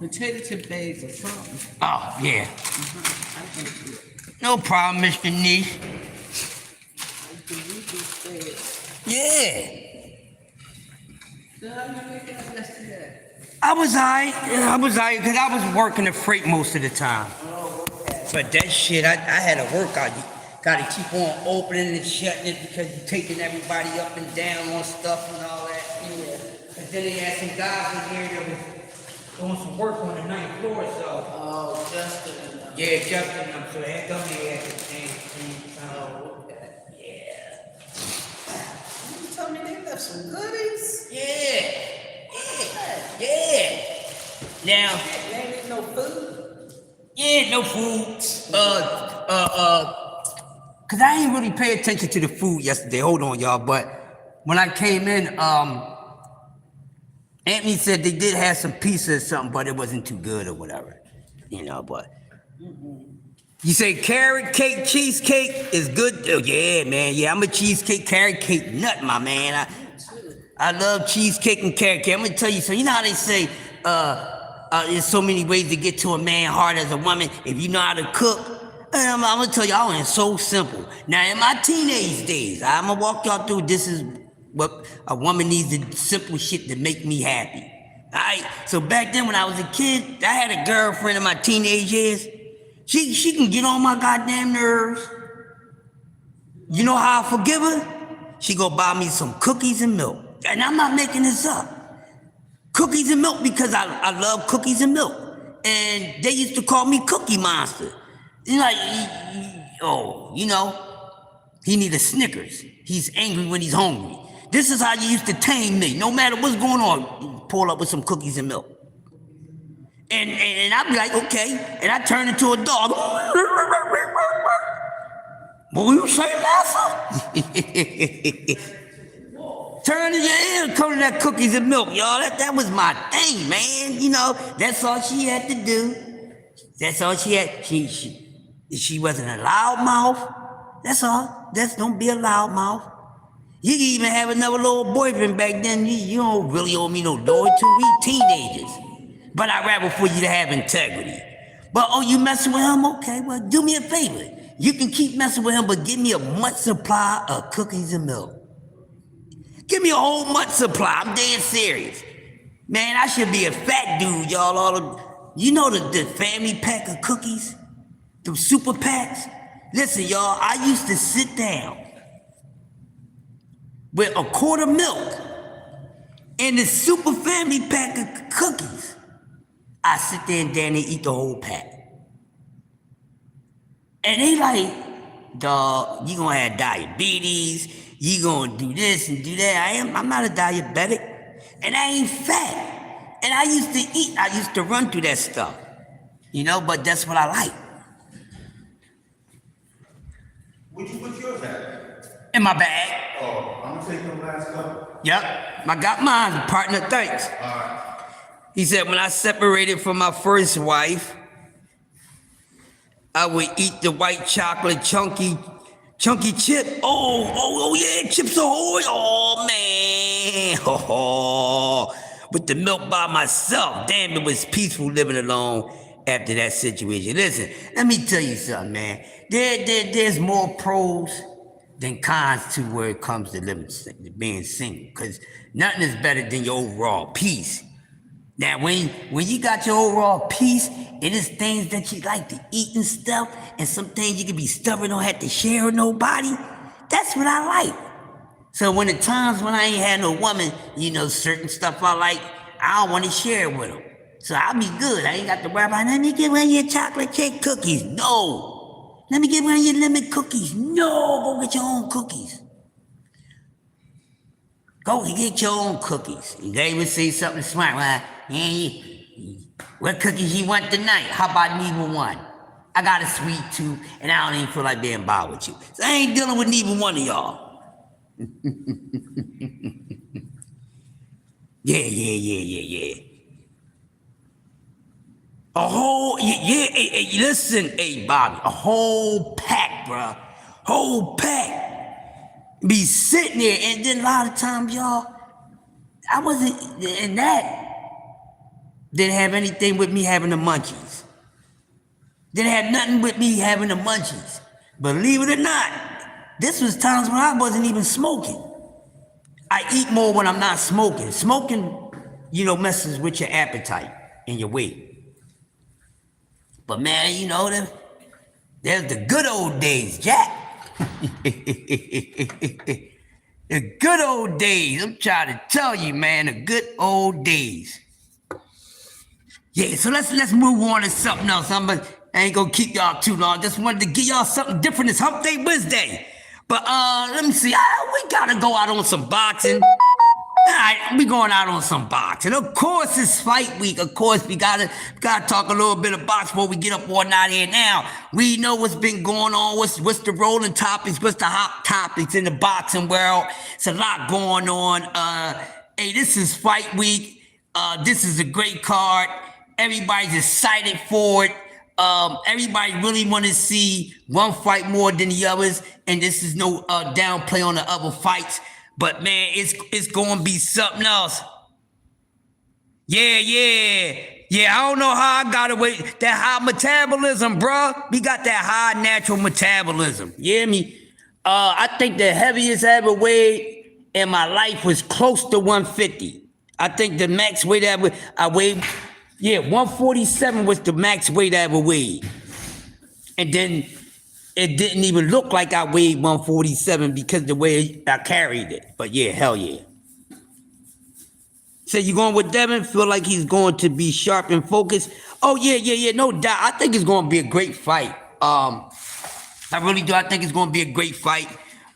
B: Potato chip bags or something.
A: Oh, yeah.
B: I think
A: No problem, Miss Denise. Yeah. I was alright, because I was working the freight most of the time. But that shit, I had to work out. You gotta keep on opening and shutting it, because you're taking everybody up and down on stuff and all that. Yeah. And then they had some guys in here that was doing some work on the 9th floor, so.
B: Oh, Justin and them.
A: Yeah, Justin and them, so they had come here at the same time.
B: Oh, okay.
A: Yeah.
B: You told me they left some goodies.
A: Yeah. Now.
B: They ain't no food.
A: Yeah, no food. Cause I ain't really pay attention to the food yesterday. Hold on, y'all. But when I came in, Anthony said they did have some pizza or something, but it wasn't too good or whatever. But you say carrot cake, cheesecake is good. Oh, yeah, man. Yeah, I'm a cheesecake, carrot cake nut, my man. I love cheesecake and carrot cake. I'm gonna tell you, so you know how they say, there's so many ways to get to a man's heart as a woman if you know how to cook. I'm gonna tell y'all, it's so simple. Now, in my teenage days, I'm gonna walk y'all through. This is what a woman needs, the simple shit to make me happy. All right. So back then, when I was a kid, I had a girlfriend in my teenage years. She can get on my goddamn nerves. You know how I forgive her? She go buy me some cookies and milk, and I'm not making this up. Cookies and milk, because I love cookies and milk. And they used to call me Cookie Monster. Like, he need a Snickers. He's angry when he's hungry. This is how you used to tame me. No matter what's going on, pull up with some cookies and milk. And I'd be like, okay. And I turn into a dog. What you say, Massa? Turn to your ear, come to that cookies and milk, y'all. That was my thing, man. You know, that's all she had to do. That's all she had. She wasn't a loud mouth. That's all. Don't be a loud mouth. You can even have another little boyfriend back then. You don't really owe me no door to. We teenagers. But I'd rather for you to have integrity. But oh, you messing with him? Okay, well, do me a favor. You can keep messing with him, but give me a month supply of cookies and milk. Give me a whole month supply. I'm dead serious. Man, I should be a fat dude, y'all. You know the family pack of cookies? The super packs? Listen, y'all, I used to sit down with a quart of milk and the super family pack of cookies. I sit there and Danny eat the whole pack. And they like, dog, you gonna have diabetes, you gonna do this and do that. I'm not a diabetic, and I ain't fat. And I used to eat, I used to run through that stuff. You know, but that's what I like.
C: Where'd you put yours at?
A: In my bag.
C: Oh, I'm gonna take the last couple.
A: Yep, I got mine, partner, thanks. He said, when I separated from my first wife, I would eat the white chocolate chunky chip. Oh yeah, Chips Ahoy. Oh man. Oh, with the milk by myself. Damn, it was peaceful living alone after that situation. Listen, let me tell you something, man. There's more pros than cons to where it comes to being single. Because nothing is better than your overall peace. Now, when you got your overall peace, it is things that you like to eat and stuff, and some things you can be stubborn, don't have to share with nobody. That's what I like. So when the times when I ain't had no woman, you know, certain stuff I like, I don't want to share it with them. So I'll be good. I ain't got to worry about, let me get one of your chocolate cake cookies. No. Let me get one of your lemon cookies. No, go get your own cookies. Go get your own cookies. They would say something smart. Well, what cookies you want tonight? How about neither one? I got a sweet tooth, and I don't even feel like being bothered with you. So I ain't dealing with neither one of y'all. Yeah. A whole, listen, hey, Bobby, a whole pack, bruh. Whole pack. Be sitting there, and then a lot of times, y'all, I wasn't in that. Didn't have anything with me having the munchies. Didn't have nothing with me having the munchies. Believe it or not, this was times when I wasn't even smoking. I eat more when I'm not smoking. Smoking, you know, messes with your appetite and your weight. But man, you know, there's the good old days, Jack. The good old days. I'm trying to tell you, man, the good old days. Yeah, so let's move on to something else. I ain't gonna keep y'all too long. Just wanted to give y'all something different. It's Hump Day Wednesday. But let me see. We gotta go out on some boxing. All right, we going out on some boxing. Of course, it's fight week. Of course, we gotta talk a little bit of box before we get up all night here. Now, we know what's been going on. What's the rolling topics? What's the hot topics in the boxing world? It's a lot going on. Hey, this is fight week. This is a great card. Everybody's excited for it. Everybody really want to see one fight more than the others, and this is no downplay on the other fights. But man, it's gonna be something else. Yeah. I don't know how I got away. That high metabolism, bruh. We got that high natural metabolism. You hear me? I think the heaviest I ever weighed in my life was close to 150. I think the max weight I weighed, 147 was the max weight I ever weighed. And then it didn't even look like I weighed 147 because the way I carried it. But yeah, hell yeah. So you going with Devin? Feel like he's going to be sharp and focused? Oh yeah, no doubt. I think it's going to be a great fight. I really do. I think it's going to be a great fight.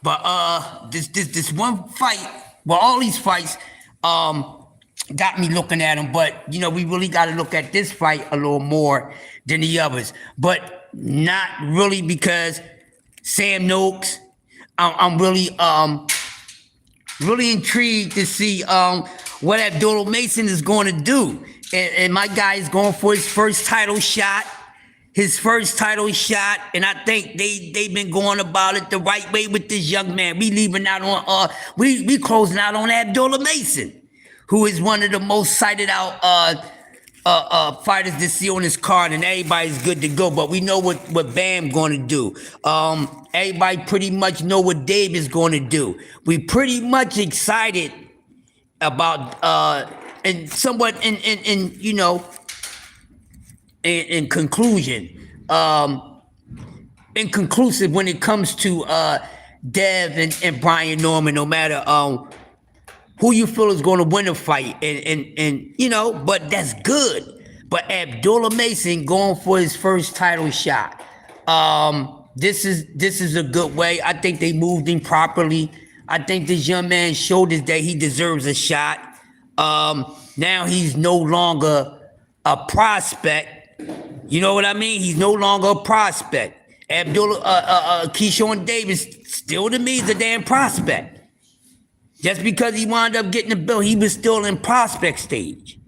A: But this one fight, well, all these fights got me looking at them. But you know, we really got to look at this fight a little more than the others. But not really, because Sam Noakes. I'm really intrigued to see what Abdullah Mason is going to do. And my guy is going for his first title shot. And I think they've been going about it the right way with this young man. We leaving out on we closing out on Abdullah Mason, who is one of the most cited out fighters to see on this card, and everybody's good to go. But we know what Bam going to do. Everybody pretty much know what Dave is going to do. We pretty much excited about and somewhat in conclusion, inconclusive when it comes to Dev and Brian Norman, no matter who you feel is going to win a fight, and but that's good. But Abdullah Mason going for his first title shot. This is a good way. I think they moved him properly. I think this young man showed us that he deserves a shot. Now he's no longer a prospect. You know what I mean? He's no longer a prospect. Keyshawn Davis still to me is a damn prospect. Just because he wound up getting the belt, he was still in prospect stage.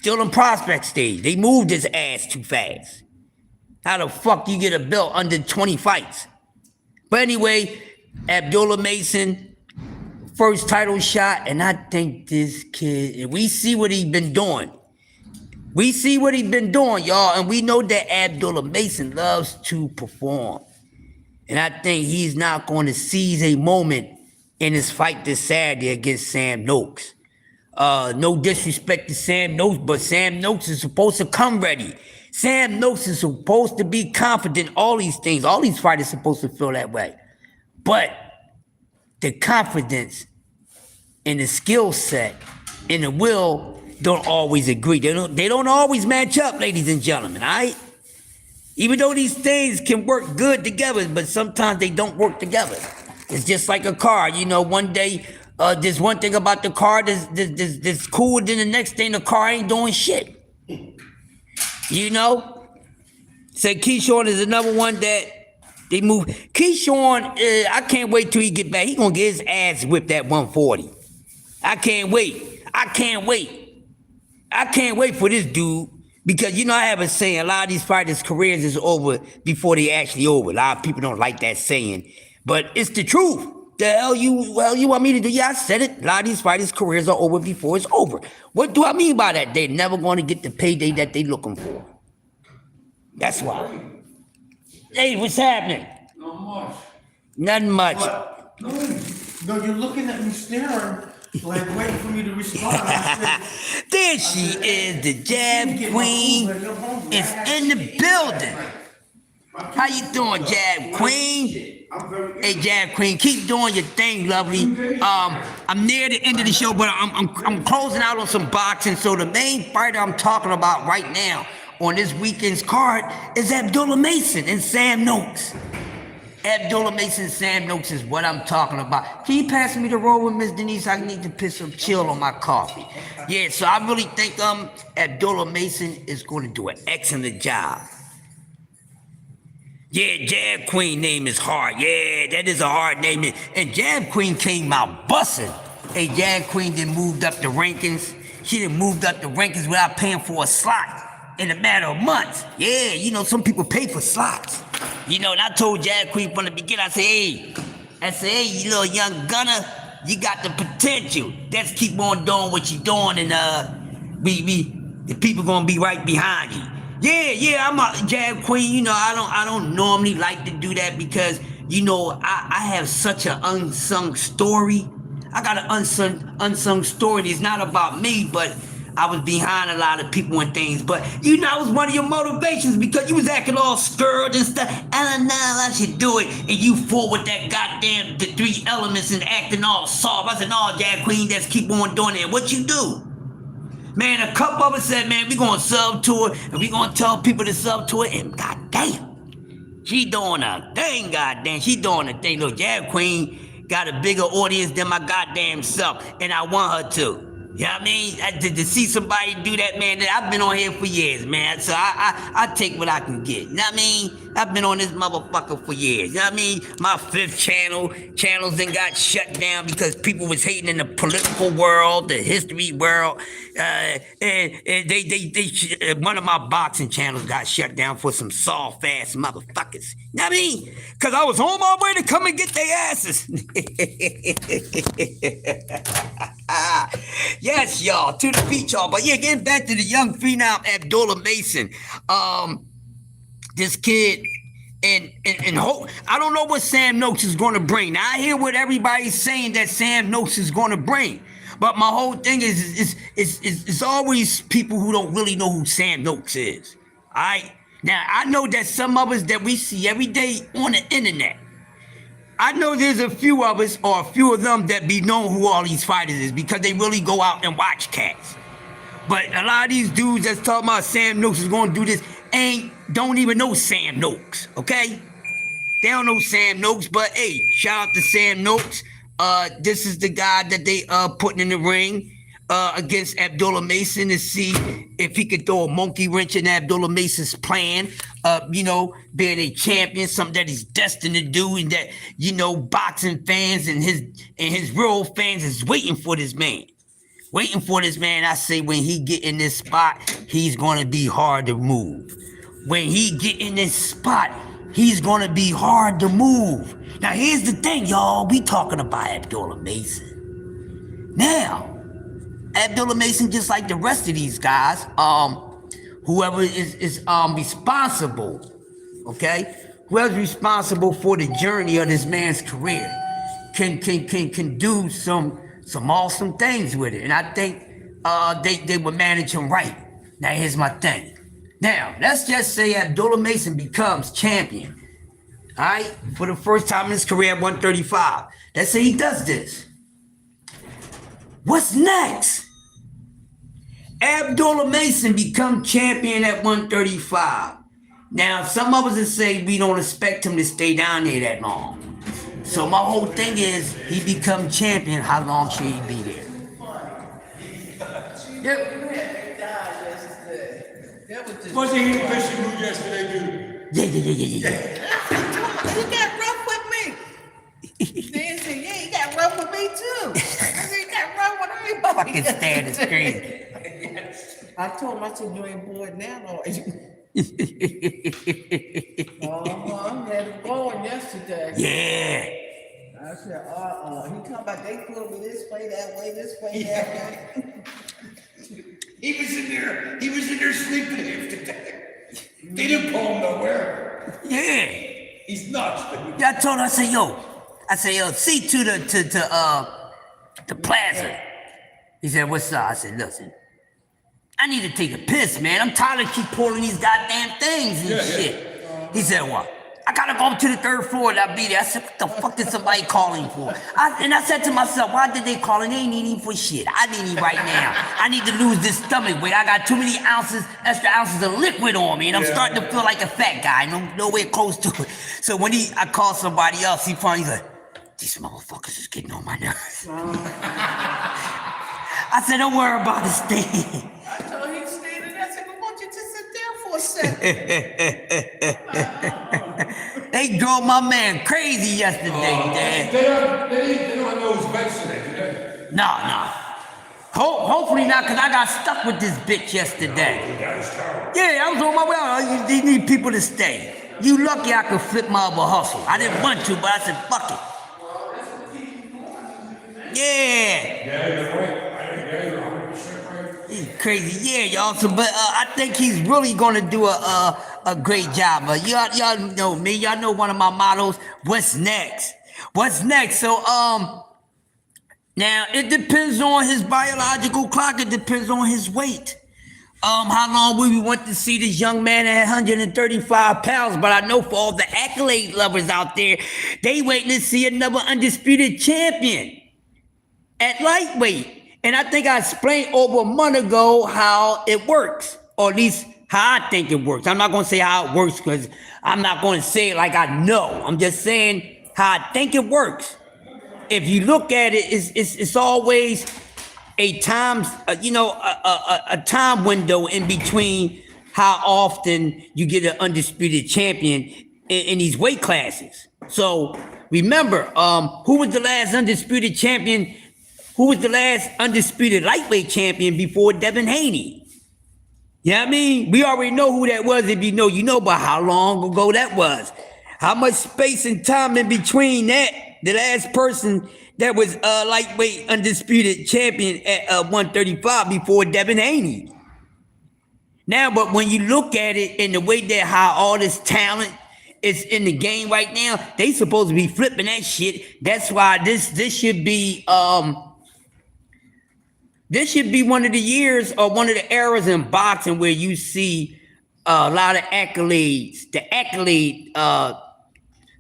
A: They moved his ass too fast. How the fuck you get a belt under 20 fights? But anyway, Abdullah Mason, first title shot, and I think this kid, we see what he's been doing. Y'all, and we know that Abdullah Mason loves to perform. And I think he's not going to seize a moment in his fight this Saturday against Sam Noakes. No disrespect to Sam Noakes, but Sam Noakes is supposed to come ready. Sam Noakes is supposed to be confident, all these things. All these fighters are supposed to feel that way. But the confidence and the skill set and the will don't always agree. They don't always match up, ladies and gentlemen, all right? Even though these things can work good together, but sometimes they don't work together. It's just like a car. One day, there's one thing about the car that's cool, then the next thing the car ain't doing shit. Say Keyshawn is another one that they move. Keyshawn, I can't wait till he get back. He gonna get his ass whipped at 140. I can't wait for this dude, because I have a saying, a lot of these fighters' careers is over before they actually over. A lot of people don't like that saying, but it's the truth. The hell you want me to do? Yeah, I said it. A lot of these fighters' careers are over before it's over. What do I mean by that? They're never going to get the payday that they're looking for. That's why. Hey, what's happening?
C: Not much.
A: Nothing much.
C: But, no, you're looking at me staring, like waiting for me to respond.
A: There she is, the Jab Queen is in the building. How you doing, Jab Queen? Hey, Jab Queen, keep doing your thing, lovely. I'm near the end of the show, but I'm closing out on some boxing. So the main fighter I'm talking about right now on this weekend's card is Abdullah Mason and Sam Noakes. Abdullah Mason and Sam Noakes is what I'm talking about. Can you pass me the roll with Miss Denise? I need to put some chill on my coffee. Yeah, so I really think Abdullah Mason is going to do an excellent job. Yeah, Jab Queen name is hard. Yeah, that is a hard name. And Jab Queen came out busting. Hey, Jab Queen then moved up the rankings. She done moved up the rankings without paying for a slot in a matter of months. Yeah, some people pay for slots. And I told Jab Queen from the beginning, I said, hey, you little young gunner, you got the potential. Just keep on doing what you're doing, and the people gonna be right behind you. Yeah, I'm a Jab Queen. I don't normally like to do that because, I have such an unsung story. I got an unsung story. It's not about me, but I was behind a lot of people and things. But, I was one of your motivations because you was acting all scared and stuff. And I know I should do it. And you fought with that goddamn, the 3 elements and acting all soft. I said, no, Jab Queen, just keep on doing it. What you do? Man, a couple of us said, man, we gonna sub to it, and we gonna tell people to sub to it, and goddamn, she doing a thing, goddamn, she doing a thing. Look, Jab Queen got a bigger audience than my goddamn self, and I want her to. You know what I mean? To see somebody do that, man, I've been on here for years, man. So I take what I can get. You know what I mean? I've been on this motherfucker for years. You know what I mean? My 5th channels then got shut down because people was hating in the political world, the history world. And one of my boxing channels got shut down for some soft-ass motherfuckers. You know what I mean? Because I was on my way to come and get their asses. Yes, y'all, to the beach, y'all. But yeah, getting back to the young phenom Abdullah Mason. This kid, and hope, I don't know what Sam Noakes is going to bring. Now, I hear what everybody's saying that Sam Noakes is going to bring. But my whole thing is always people who don't really know who Sam Noakes is. All right? Now, I know that some of us that we see every day on the internet, I know there's a few of us or a few of them that be knowing who all these fighters is because they really go out and watch cats. But a lot of these dudes that's talking about Sam Noakes is going to do this don't even know Sam Noakes, okay? They don't know Sam Noakes, but hey, shout out to Sam Noakes. This is the guy that they putting in the ring against Abdullah Mason to see if he could throw a monkey wrench in Abdullah Mason's plan. Being a champion, something that he's destined to do, and that boxing fans and his real fans is waiting for this man. Waiting for this man. I say when he get in this spot, he's gonna be hard to move. When he get in this spot, he's gonna be hard to move. Now here's the thing, y'all. We talking about Abdullah Mason. Now, Abdullah Mason, just like the rest of these guys, whoever is responsible, okay? Whoever's responsible for the journey of this man's career can do some awesome things with it. And I think they would manage him right. Now here's my thing. Now, let's just say Abdullah Mason becomes champion, all right, for the first time in his career at 135. Let's say he does this. What's next? Abdullah Mason become champion at 135. Now, some of us will say we don't expect him to stay down there that long. So my whole thing is, he become champion, how long should he be there? Yep.
C: Was he in the fishing mood yesterday, dude?
A: Yeah.
B: He got rough with me. Then said, yeah, he got rough with me too. I said, he got rough with everybody.
A: Fucking stand is crazy.
B: I told him, I said, you ain't bored now, are you? I had him going yesterday.
A: Yeah.
B: I said, he come back, they put me this way, that way.
C: He was in there sleeping yesterday. They didn't pull him nowhere.
A: Yeah.
C: He's nuts.
A: Yeah, I told him, I said, yo, see to the plaza. He said, what's up? I said, listen, I need to take a piss, man. I'm tired of keep pulling these goddamn things and shit. He said, what? I gotta go up to the 3rd floor and I'll be there. I said, what the fuck did somebody calling for? And I said to myself, why did they call? They ain't needing for shit. I need him right now. I need to lose this stomach weight. I got too many extra ounces of liquid on me, and I'm starting to feel like a fat guy. Nowhere close to it. So when I call somebody else, he's like, these motherfuckers is getting on my nerves. I said, don't worry about this thing.
B: I told him, he's standing there. I said, I want you to sit there for a second.
A: They drove my man crazy yesterday, Dad.
C: They don't know who's vaccinated, do they?
A: No. Hopefully not, because I got stuck with this bitch yesterday. Yeah, I was on my way out. You need people to stay. You lucky I could flip my other hustle. I didn't want to, but I said, fuck it. Yeah. He's crazy, yeah, y'all. So, but I think he's really gonna do a great job. Y'all know me. Y'all know one of my mottos. What's next? What's next? So now it depends on his biological clock. It depends on his weight. How long we want to see this young man at 135 pounds? But I know for all the accolade lovers out there, they waiting to see another undisputed champion at lightweight. And I think I explained over a month ago how it works, or at least how I think it works. I'm not going to say how it works because I'm not going to say it like I know. I'm just saying how I think it works. If you look at it, it's always a times, a time window in between how often you get an undisputed champion in these weight classes. So remember, who was the last undisputed champion? Who was the last undisputed lightweight champion before Devin Haney? You know what I mean? We already know who that was. If you know, but how long ago that was? How much space and time in between that? The last person that was lightweight undisputed champion at 135 before Devin Haney. Now, but when you look at it in the way that how all this talent is in the game right now, they supposed to be flipping that shit. That's why this should be one of the years or one of the eras in boxing where you see a lot of accolades, the accolade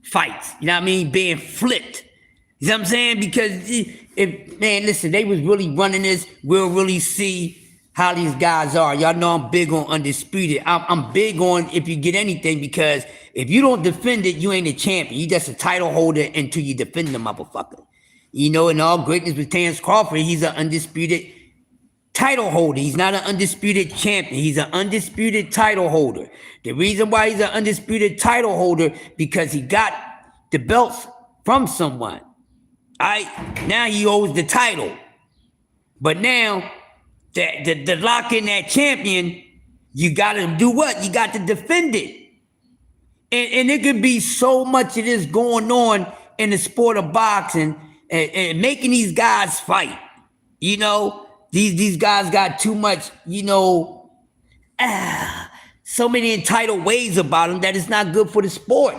A: fights, you know what I mean, being flipped. You know what I'm saying? Because listen, they was really running this. We'll really see how these guys are. Y'all know I'm big on undisputed. I'm big on if you get anything, because if you don't defend it, you ain't a champion. You just a title holder until you defend the motherfucker. You know, in all greatness with Terrence Crawford, he's an undisputed title holder. He's not an undisputed champion. He's an undisputed title holder. The reason why he's an undisputed title holder, because he got the belts from someone. Now he owes the title. But now, to lock in that champion, you got to do what? You got to defend it. And there could be so much of this going on in the sport of boxing and making these guys fight. You know, these guys got too much, so many entitled ways about them that it's not good for the sport.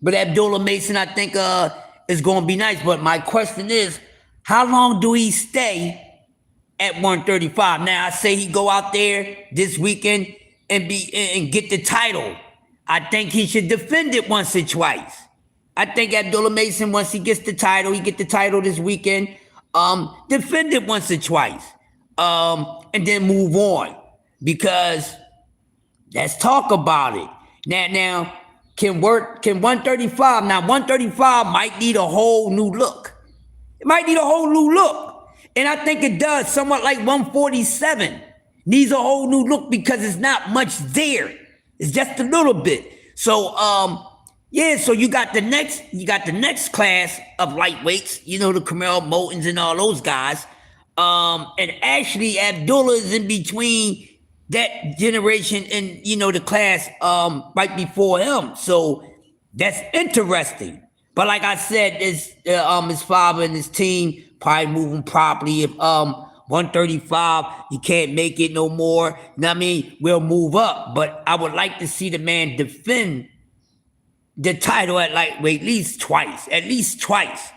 A: But Abdullah Mason, I think, is going to be nice. But my question is, how long do he stay at 135? Now, I say he go out there this weekend and get the title. I think he should defend it once or twice. I think Abdullah Mason, once he gets the title, he get the title this weekend, defend it once or twice, and then move on. Because let's talk about it. Now, can 135, now 135 might need a whole new look. It might need a whole new look. And I think it does, somewhat like 147. Needs a whole new look because it's not much there. It's just a little bit. So, so you got the next class of lightweights, the Kamel Moultons and all those guys. And actually Abdullah is in between that generation and, the class right before him. So that's interesting. But like I said, his father and his team probably moving properly. If 135, you can't make it no more, we'll move up. But I would like to see the man defend the title at lightweight at least twice.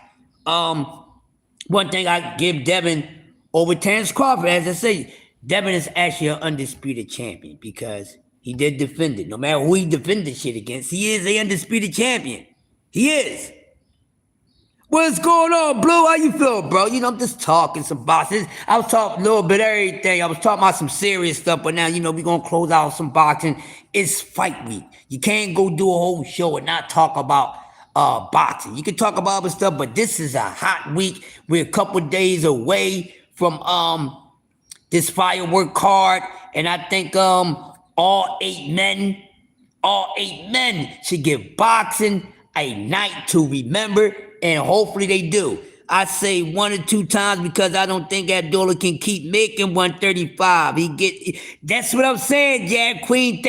A: One thing I give Devin over Terrence Crawford, as I say, Devin is actually an undisputed champion because he did defend it. No matter who he defended shit against, he is an undisputed champion. He is. What's going on, Blue? How you feel, bro? I'm just talking some boxing. I was talking a little bit of everything. I was talking about some serious stuff, but now, we're going to close out some boxing. It's fight week. You can't go do a whole show and not talk about boxing. You can talk about other stuff, but this is a hot week. We're a couple days away from this firework card, and I think all eight men should give boxing a night to remember, and hopefully they do. I say 1 or 2 times because I don't think Abdullah can keep making 135. That's what I'm saying, Jag Queen.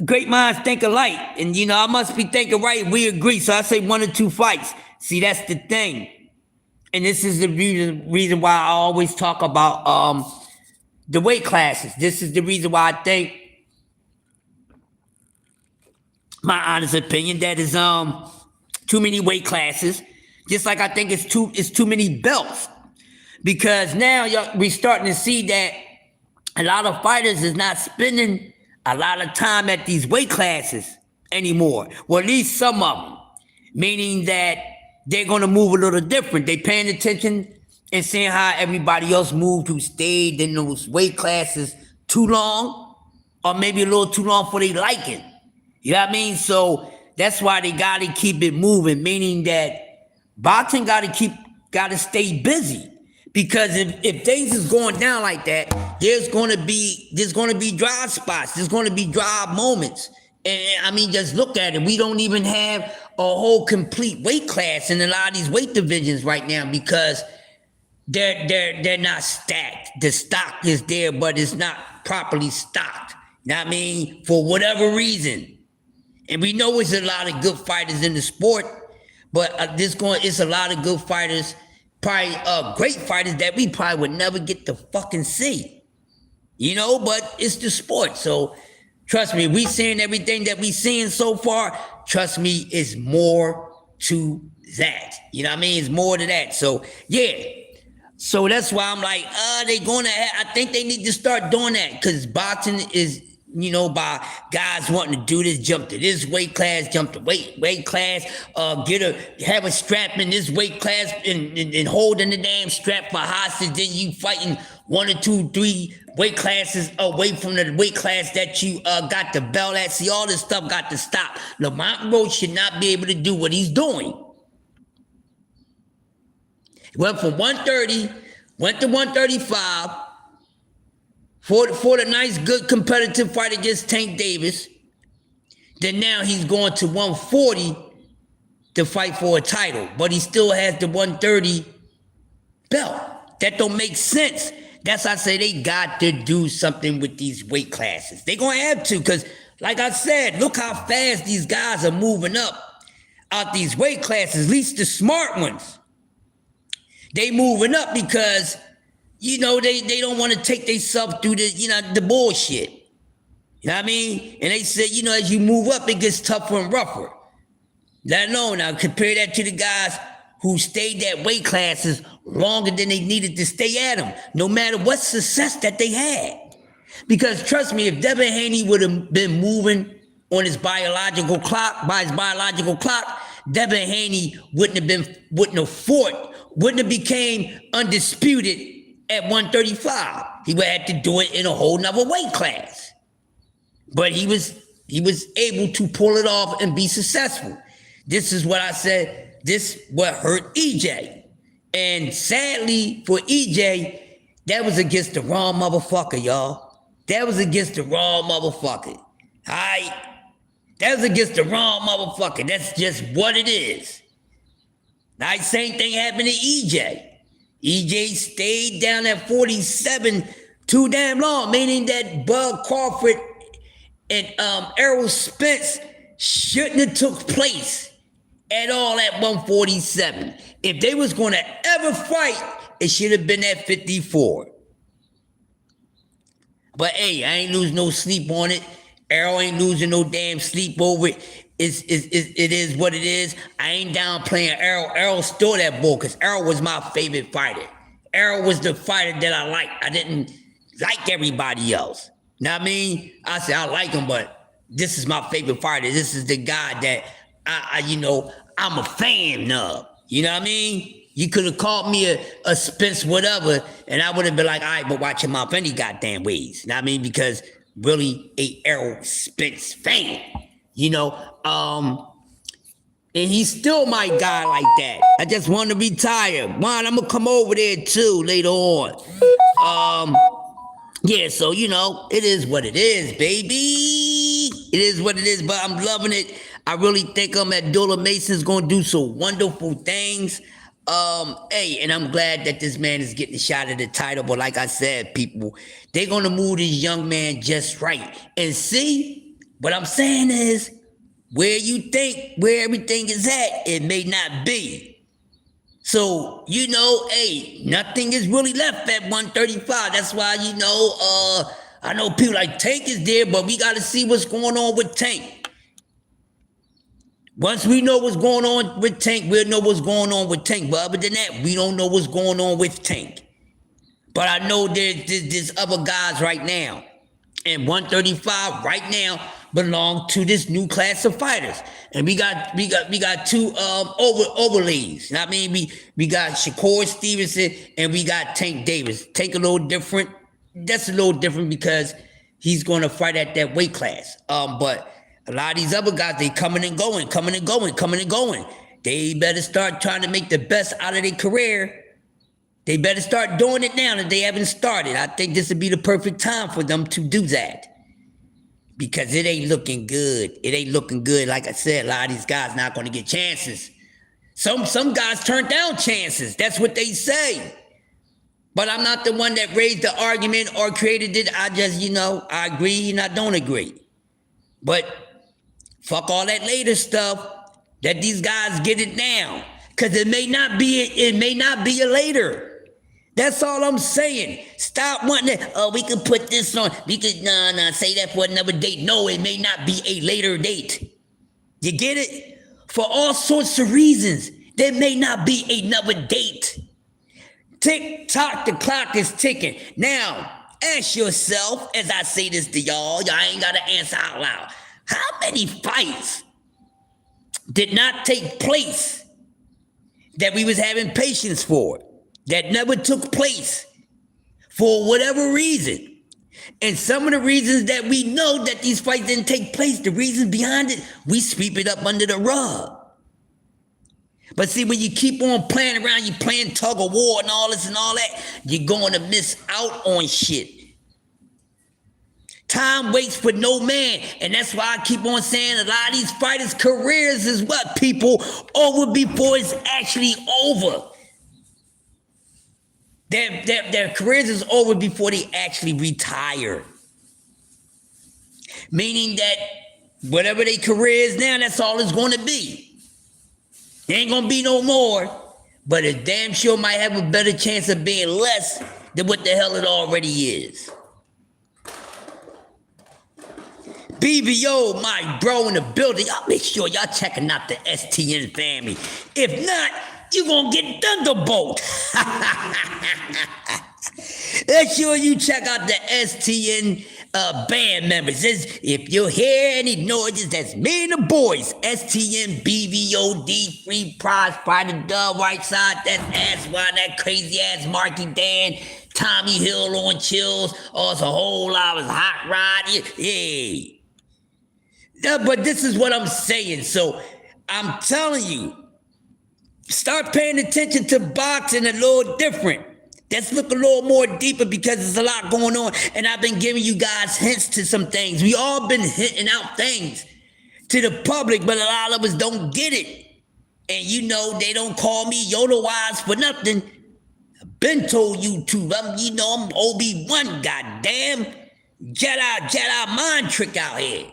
A: Great minds think alike, and I must be thinking right. We agree, so I say 1 or 2 fights. See, that's the thing. And this is the reason why I always talk about the weight classes. This is the reason why I think, my honest opinion, that is too many weight classes. Just like I think it's too many belts. Because now we're starting to see that a lot of fighters is not spending a lot of time at these weight classes anymore. Well, at least some of them. Meaning that they're going to move a little different. They paying attention and seeing how everybody else moved who stayed in those weight classes too long, or maybe a little too long for their liking. You know what I mean? So that's why they got to keep it moving, meaning that Boxing gotta stay busy. Because if things is going down like that, there's gonna be dry spots, there's gonna be dry moments. And I mean, just look at it. We don't even have a whole complete weight class in a lot of these weight divisions right now because they're not stacked. The stock is there, but it's not properly stocked. You know what I mean? For whatever reason. And we know there's a lot of good fighters in the sport, but it's a lot of good fighters, probably great fighters that we probably would never get to fucking see. You know, but it's the sport. So trust me, we seeing everything that we seeing so far, trust me, it's more to that. You know what I mean? It's more to that. So yeah. So that's why I'm like, I think they need to start doing that because boxing is, you know, by guys wanting to do this, jump to this weight class, jump to weight class, have a strap in this weight class and holding the damn strap for hostage. Then you fighting 1 or 2, 3 weight classes away from the weight class that you got the belt at. See, all this stuff got to stop. Lamont Roach should not be able to do what he's doing. Went from 130, went to 135 for the nice, good, competitive fight against Tank Davis. Then now he's going to 140 to fight for a title, but he still has the 130 belt. That don't make sense. That's why I say they got to do something with these weight classes. They're going to have to because, like I said, look how fast these guys are moving up out these weight classes, at least the smart ones. They moving up because, you know, they don't want to take themselves through the bullshit. You know what I mean? And they said, you know, as you move up, it gets tougher and rougher. Let alone, now compare that to the guys who stayed at weight classes longer than they needed to stay at them, no matter what success that they had. Because trust me, if Devin Haney would have been moving on his biological clock, Devin Haney wouldn't have became undisputed at 135. He would have to do it in a whole nother weight class. But he was able to pull it off and be successful. This is what I said, this what hurt EJ. And sadly for EJ, that was against the wrong motherfucker, y'all. That was against the wrong motherfucker. All right? That was against the wrong motherfucker. That's just what it is. Now, same thing happened to EJ. EJ stayed down at 47 too damn long, meaning that Bud Crawford and Errol Spence shouldn't have took place at all at 147. If they was going to ever fight, it should have been at 54. But hey, I ain't losing no sleep on it. Errol ain't losing no damn sleep over it. It is what it is. I ain't down playing Errol. Errol stole that bull because Errol was my favorite fighter. Errol was the fighter that I liked. I didn't like everybody else. Know what I mean? I said I like him, but this is my favorite fighter. This is the guy that I'm a fan of. You know what I mean? You could have called me a Spence whatever, and I would have been like, all right, but watch your mouth any goddamn ways. You know what I mean? Because really a Errol Spence fan. You know, and he's still my guy like that. I just want to retire. Juan, I'm gonna come over there too later on. Yeah, so you know, it is what it is, baby. It is what it is, but I'm loving it. I really think Abdullah Mason's gonna do some wonderful things. Hey, and I'm glad that this man is getting a shot at the title. But like I said, people, they're gonna move this young man just right. And see, what I'm saying is, where you think where everything is at, it may not be. So, you know, hey, nothing is really left at 135. That's why, you know, I know people like Tank is there, but we got to see what's going on with Tank. Once we know what's going on with Tank, we'll know what's going on with Tank. But other than that, we don't know what's going on with Tank. But I know there's other guys right now. And 135 right now belong to this new class of fighters. And we got two overlays. I mean, we got Shakur Stevenson and we got Tank Davis. Tank a little different. That's a little different because he's going to fight at that weight class. But a lot of these other guys, they coming and going.
D: they better start trying to make the best out of their career. They better start doing it now that they haven't started. I think this would be the perfect time for them to do that. Because it ain't looking good. It ain't looking good. Like I said, a lot of these guys not going to get chances. Some guys turn down chances. That's what they say. But I'm not the one that raised the argument or created it. I just, I agree and I don't agree. But fuck all that later stuff. Let these guys get it now. Because it may not be a later. That's all I'm saying. Stop wanting to, we could put this on. We could, say that for another date. No, it may not be a later date. You get it? For all sorts of reasons, there may not be another date. Tick tock, the clock is ticking. Now, ask yourself, as I say this to y'all ain't got to answer out loud. How many fights did not take place that we was having patience for? That never took place for whatever reason. And some of the reasons that we know that these fights didn't take place, the reasons behind it, we sweep it up under the rug. But see, when you keep on playing around, you playing tug of war and all this and all that, you're going to miss out on shit. Time waits for no man. And that's why I keep on saying a lot of these fighters' careers is what, people, over before it's actually over. Their careers is over before they actually retire. Meaning that whatever their career is now, that's all it's going to be. There ain't going to be no more. But it damn sure might have a better chance of being less than what the hell it already is. BBO, my bro in the building. Y'all make sure y'all checking out the STN family. If not, you gonna get Thunderbolt. Make sure you check out the STN band members. If you hear any noises, that's me and the boys. STN BVOD, Free Prize, Fighter Dub, Right Side, that's Ass Wine, that crazy ass Marky Dan, Tommy Hill on Chills, also a whole lot of Hot Rod. Yeah. But this is what I'm saying. So I'm telling you, start paying attention to boxing a little different. Let's look a little more deeper because there's a lot going on. And I've been giving you guys hints to some things. We all been hinting out things to the public, but a lot of us don't get it. And they don't call me Yoda Wise for nothing. I've been told YouTube, I'm Obi-Wan, goddamn. Jedi mind trick out here.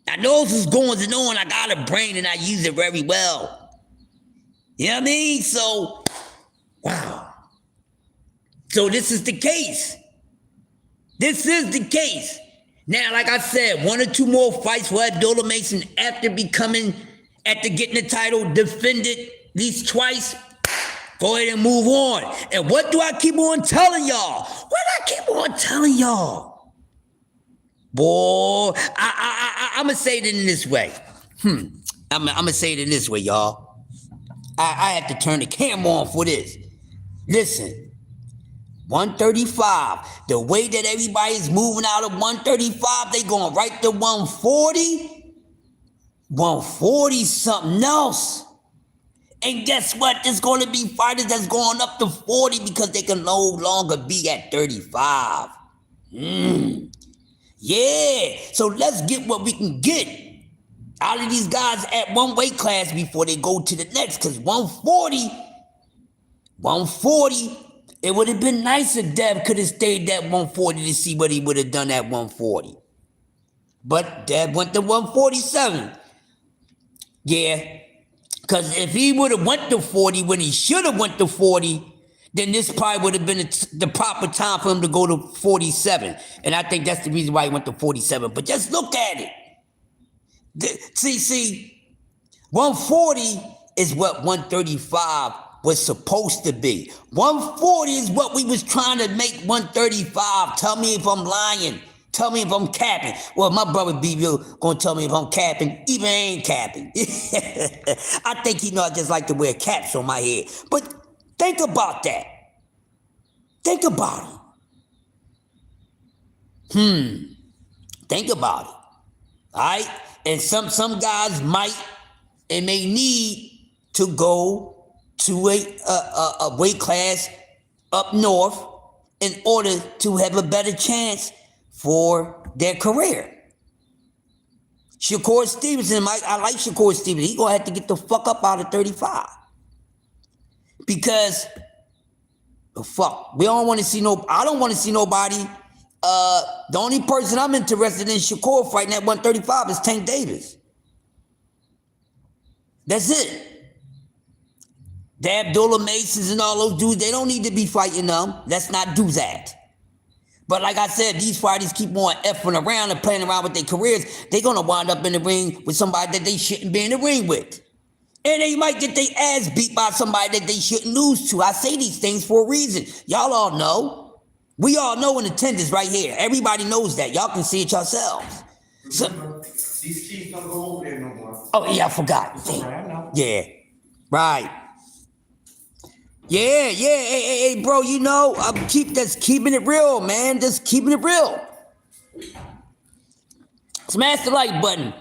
D: I know this is going on. I got a brain and I use it very well. You know what I mean? So, wow. So this is the case. This is the case. Now, like I said, 1 or 2 more fights for Abdullah Mason after getting the title, defended at least twice. Go ahead and move on. And what do I keep on telling y'all? Boy, I'm going to say it in this way. I'm going to say it in this way, y'all. I have to turn the camera on for this. Listen, 135, the way that everybody's moving out of 135, they going right to 140. 140 something else. And guess what? There's going to be fighters that's going up to 40 because they can no longer be at 35. Yeah, so let's get what we can get out of these guys at one weight class before they go to the next. Because 140, it would have been nice if Dev could have stayed at 140 to see what he would have done at 140. But Dev went to 147. Yeah, because if he would have went to 40 when he should have went to 40, then this probably would have been the proper time for him to go to 47. And I think that's the reason why he went to 47. But just look at it. See, 140 is what 135 was supposed to be. 140 is what we was trying to make 135. Tell me if I'm lying. Tell me if I'm capping. Well, my brother BB gonna tell me if I'm capping. Even I ain't capping. I think he know I just like to wear caps on my head. But think about that. Think about it. Think about it. All right? And some guys might and may need to go to a weight class up north in order to have a better chance for their career. Shakur Stevenson, I like Shakur Stevenson. He's going to have to get the fuck up out of 35. Because, we don't want to see I don't want to see nobody. The only person I'm interested in Shakur fighting at 135 is Tank Davis. That's it. The Abdullah Masons and all those dudes, they don't need to be fighting them. Let's not do that. But like I said, these fighters keep on effing around and playing around with their careers. They're going to wind up in the ring with somebody that they shouldn't be in the ring with. And they might get their ass beat by somebody that they shouldn't lose to. I say these things for a reason. Y'all all know. We all know in attendance right here. Everybody knows that. Y'all can see it yourselves. So,
C: these keys don't go over there no more.
D: Oh, yeah, I forgot.
C: It's all right, I know.
D: Yeah, right. Yeah, hey, bro, you know, just keeping it real, man. Just keeping it real. Smash the like button.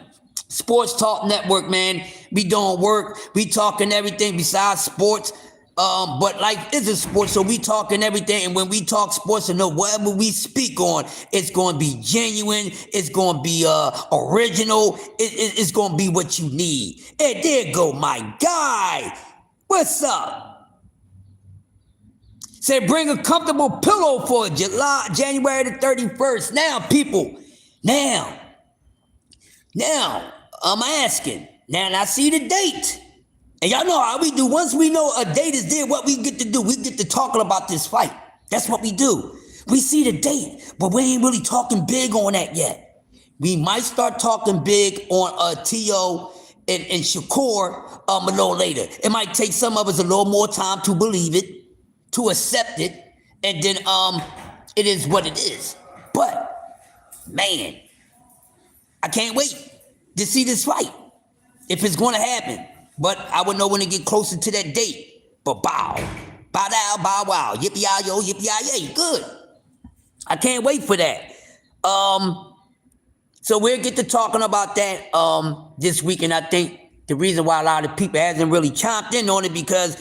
D: Sports Talk Network, man. We doing work. We talking everything besides sports. But life is a sport, so we talking everything. And when we talk sports, and whatever we speak on, it's going to be genuine. It's going to be original. It's going to be what you need. And there go my guy. What's up? Said bring a comfortable pillow for January the 31st. Now, people, now, I'm asking. Now, I see the date. And y'all know how we do. Once we know a date is there, what we get to do, we get to talking about this fight. That's what we do. We see the date, but we ain't really talking big on that yet. We might start talking big on T.O. and Shakur a little later. It might take some of us a little more time to believe it, to accept it, and then it is what it is. But, man, I can't wait to see this fight, if it's going to happen. But I would know when to get closer to that date. But bow down, bow wow, yippee-yi-yo, yippee-yi-yay, good. I can't wait for that. So we'll get to talking about that this week, and I think the reason why a lot of people hasn't really chomped in on it because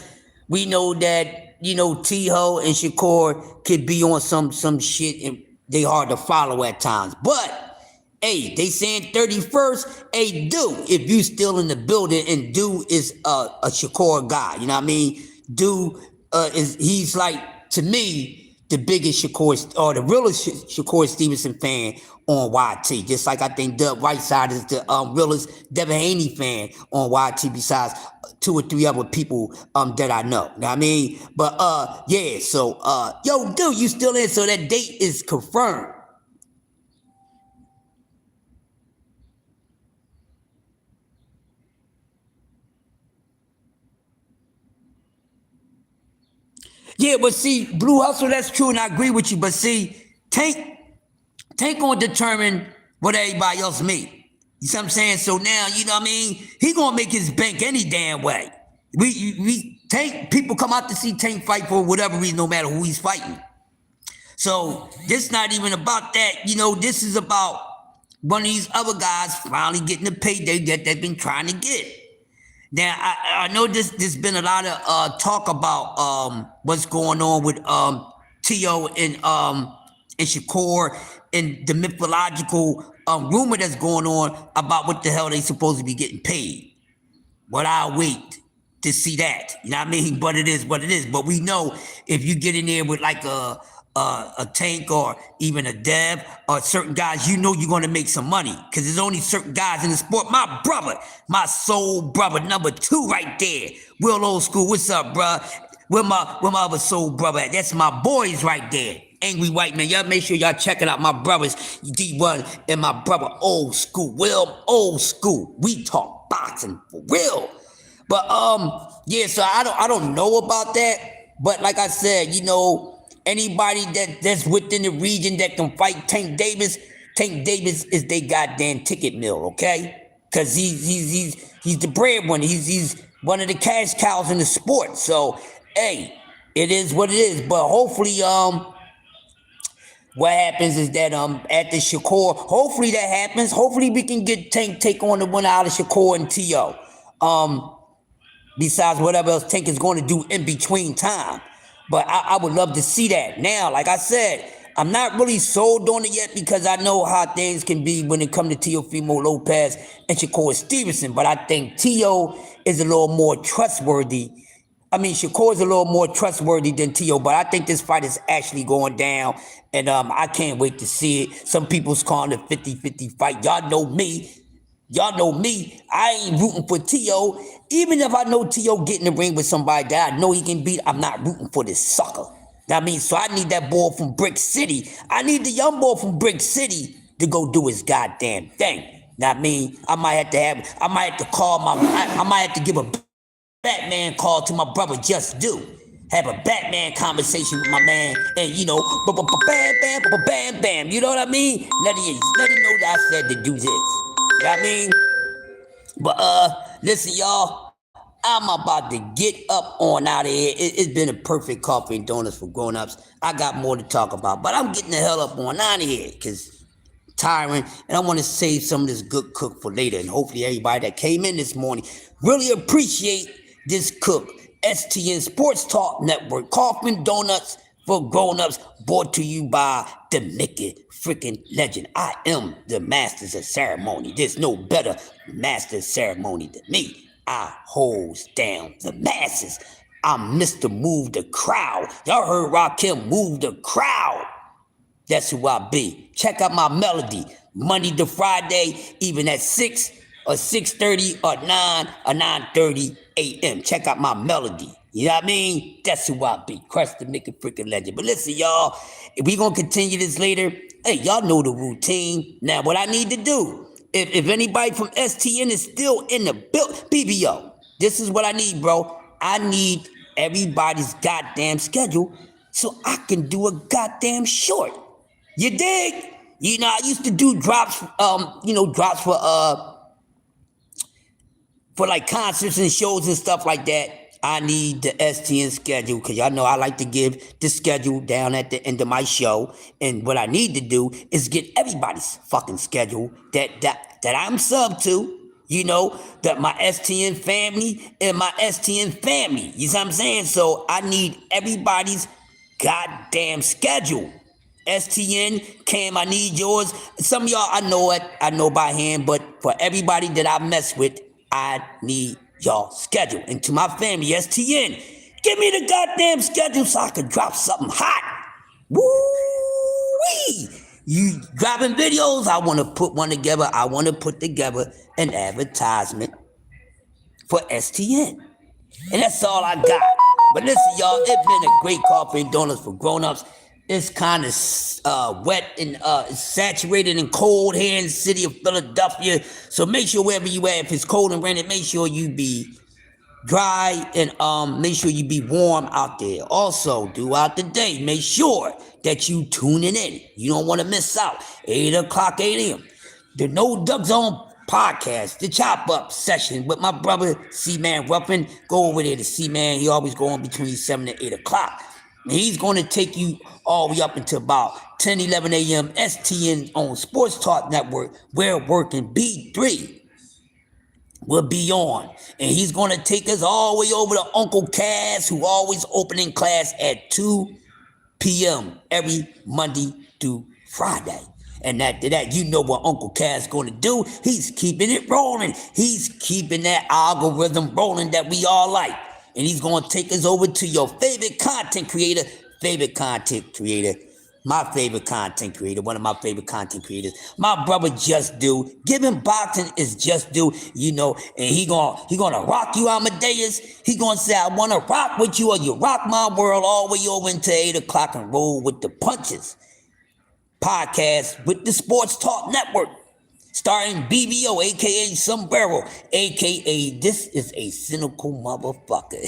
D: we know that, you know, T.O. and Shakur could be on some shit and they hard to follow at times. But, hey, they saying 31st, hey, dude, if you still in the building and dude is a Shakur guy, you know what I mean? Dude, he's like, to me, the biggest Shakur, or the realest Shakur Stevenson fan on YT. Just like I think Doug Whiteside is the realest Devin Haney fan on YT besides 2 or 3 other people that I know. You know what I mean? But yeah, so yo, dude, you still in? So that date is confirmed. Yeah, but see, Blue Hustle, that's true, and I agree with you. But see, Tank gonna determine what everybody else make. You see what I'm saying? So now, you know what I mean? He gonna make his bank any damn way. Tank, people come out to see Tank fight for whatever reason, no matter who he's fighting. So this not even about that. You know, this is about one of these other guys finally getting the payday that they've been trying to get. Now, I know there's been a lot of talk about what's going on with T.O. and Shakur and the mythological rumor that's going on about what the hell they supposed to be getting paid. But I'll wait to see that. You know what I mean? But it is what it is. But we know if you get in there with like a Tank or even a Dev or certain guys, you know you're going to make some money because there's only certain guys in the sport. My brother, my soul brother, number 2 right there. Will Old School, what's up, bro? Where my other soul brother at? That's my boys right there. Angry White Man. Y'all make sure y'all checking out my brothers, D1 and my brother Old School. Will Old School. We talk boxing for real. But yeah, so I don't know about that. But like I said, you know, anybody that's within the region that can fight Tank Davis is they goddamn ticket mill, okay? Because he's the breadwinner. He's one of the cash cows in the sport. So, hey, it is what it is. But hopefully, what happens is that at the Shakur, hopefully that happens. Hopefully we can get Tank take on the winner out of Shakur and T.O. besides whatever else Tank is going to do in between time. But I would love to see that. Now, like I said, I'm not really sold on it yet because I know how things can be when it comes to Teofimo Lopez and Shakur Stevenson. But I think Tio is a little more trustworthy. I mean, Shakur is a little more trustworthy than Tio, but I think this fight is actually going down, and I can't wait to see it. Some people's calling it a 50-50 fight. Y'all know me. Y'all know me. I ain't rooting for Tio. Even if I know Tio get in the ring with somebody that I know he can beat, I'm not rooting for this sucker. I mean, so I need that boy from Brick City. I need the young boy from Brick City to go do his goddamn thing. Now, I mean, I might have to give a Batman call to my brother Just Do. Have a Batman conversation with my man, and you know, bam, bam, bam, bam. You know what I mean? Let him know that I said to do this. You know what I mean? But listen, y'all, I'm about to get up on out of here. It's been a perfect coffee and donuts for grown-ups. I got more to talk about, but I'm getting the hell up on out of here because tiring, and I want to save some of this good cook for later. And hopefully everybody that came in this morning really appreciate this cook. STN Sports Talk Network, coffee and donuts for grown-ups, brought to you by the Mickey freaking legend. I am the masters of ceremony. There's no better master of ceremony than me. I holds down the masses. I'm Mr. Move the Crowd. Y'all heard Rakim move the crowd. That's who I be. Check out my melody. Monday to Friday, even at 6 or 6:30 or 9 or 9:30 a.m. Check out my melody. You know what I mean? That's who I be. Crush the Mickey freaking legend. But listen, y'all, if we gonna continue this later, hey, y'all know the routine. Now, what I need to do, if anybody from STN is still in the BBO, this is what I need, bro. I need everybody's goddamn schedule so I can do a goddamn short. You dig? You know, I used to do drops, drops for like concerts and shows and stuff like that. I need the STN schedule because y'all know I like to give the schedule down at the end of my show. And what I need to do is get everybody's fucking schedule that I'm sub to. You know, that my STN family and my STN family. You see what I'm saying? So I need everybody's goddamn schedule. STN, Cam, I need yours. Some of y'all, I know by hand, but for everybody that I mess with, I need y'all schedule. And to my family, STN, give me the goddamn schedule so I can drop something hot. Woo-wee! You dropping videos, I want to put one together. I want to put together an advertisement for STN. And that's all I got. But listen, y'all, it's been a great coffee and donuts for grown-ups. It's kind of wet and saturated and cold here in the city of Philadelphia. So make sure wherever you at, if it's cold and rainy, make sure you be dry and make sure you be warm out there. Also, throughout the day, make sure that you tuning in. You don't want to miss out. 8 o'clock, 8 a.m. The No Duck Zone podcast, the chop up session with my brother C-Man Ruffin. Go over there to C-Man. He always go on between 7 and 8 o'clock. And he's going to take you all the way up until about 10, 11 a.m. STN on Sports Talk Network, where working B3 will be on. And he's going to take us all the way over to Uncle Cass, who always opening class at 2 p.m. every Monday through Friday. And after that, you know what Uncle Cass going to do. He's keeping it rolling. He's keeping that algorithm rolling that we all like. And he's going to take us over to your favorite content creator, my favorite content creator, one of my favorite content creators, my brother Just Do. Giving boxing is Just Do, you know, and he gonna rock you, Amadeus. He gonna say, I want to rock with you, or you rock my world all the way over into 8 o'clock and roll with the punches. Podcast with the Sports Talk Network, starring BBO, a.k.a. Sombrero, a.k.a. This is a cynical motherfucker.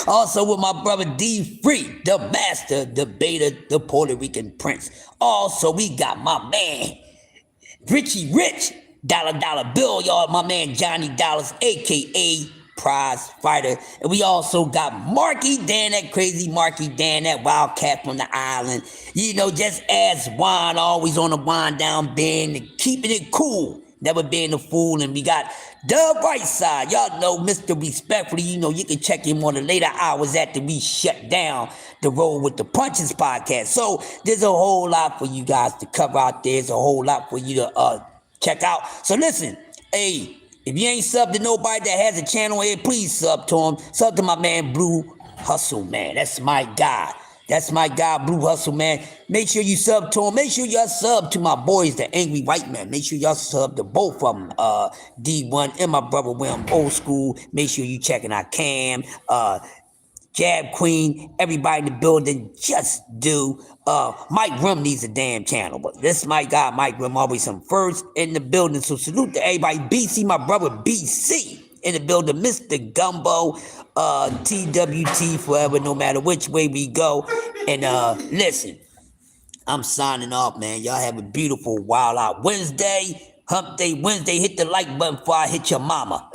D: Also with my brother D Free, the master debater, the Puerto Rican prince. Also, we got my man, Richie Rich, dollar bill, y'all. My man Johnny Dollars, a.k.a. Prize Fighter. And we also got Marky Dan, that crazy Marky Dan, that wildcat from the island. You know, just as wine, always on a wind down bend and keeping it cool. Never being a fool. And we got the right side. Y'all know Mr. Respectfully. You know, you can check him on the later hours after we shut down the Roll with the Punches podcast. So there's a whole lot for you guys to cover out there. There's a whole lot for you to check out. So listen, hey, if you ain't subbed to nobody that has a channel here, please sub to him. Sub to my man, Blue Hustle, man. That's my guy. That's my guy, Blue Hustle, man. Make sure you sub to him. Make sure y'all sub to my boys, the Angry White Man. Make sure y'all sub to both of them, D1 and my brother William Old School. Make sure you checking out Cam, Jab Queen, everybody in the building. Just do. Mike Rum needs a damn channel, but this my guy, Mike Rum, always some first in the building. So salute to everybody. BC, my brother BC in the building. Mr. Gumbo, TWT forever, no matter which way we go. And listen, I'm signing off, man. Y'all have a beautiful Wild Out Wednesday. Hump Day Wednesday. Hit the like button before I hit your mama.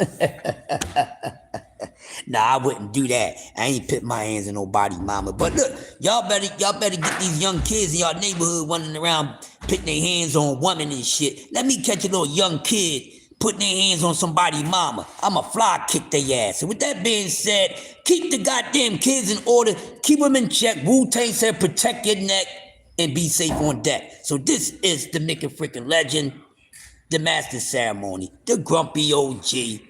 D: Nah, I wouldn't do that. I ain't put my hands in nobody's mama. But look, y'all better get these young kids in y'all neighborhood running around putting their hands on women and shit. Let me catch a little young kid putting their hands on somebody's mama. I'ma fly kick their ass. So with that being said, keep the goddamn kids in order. Keep them in check. Wu-Tang said protect your neck and be safe on deck. So this is the Mickey freaking legend, the master ceremony, the grumpy OG,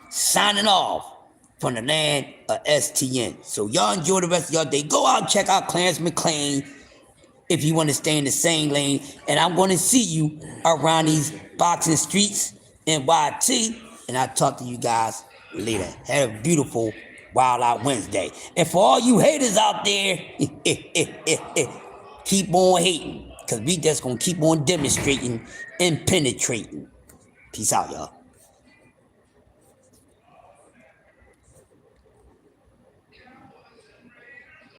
D: signing off from the land of STN. So y'all enjoy the rest of y'all day. Go out and check out Clarence McClain if you want to stay in the same lane. And I'm going to see you around these boxing streets in YT. And I'll talk to you guys later. Have a beautiful Wild Out Wednesday. And for all you haters out there, keep on hating. Because we just going to keep on demonstrating and penetrating. Peace out, y'all.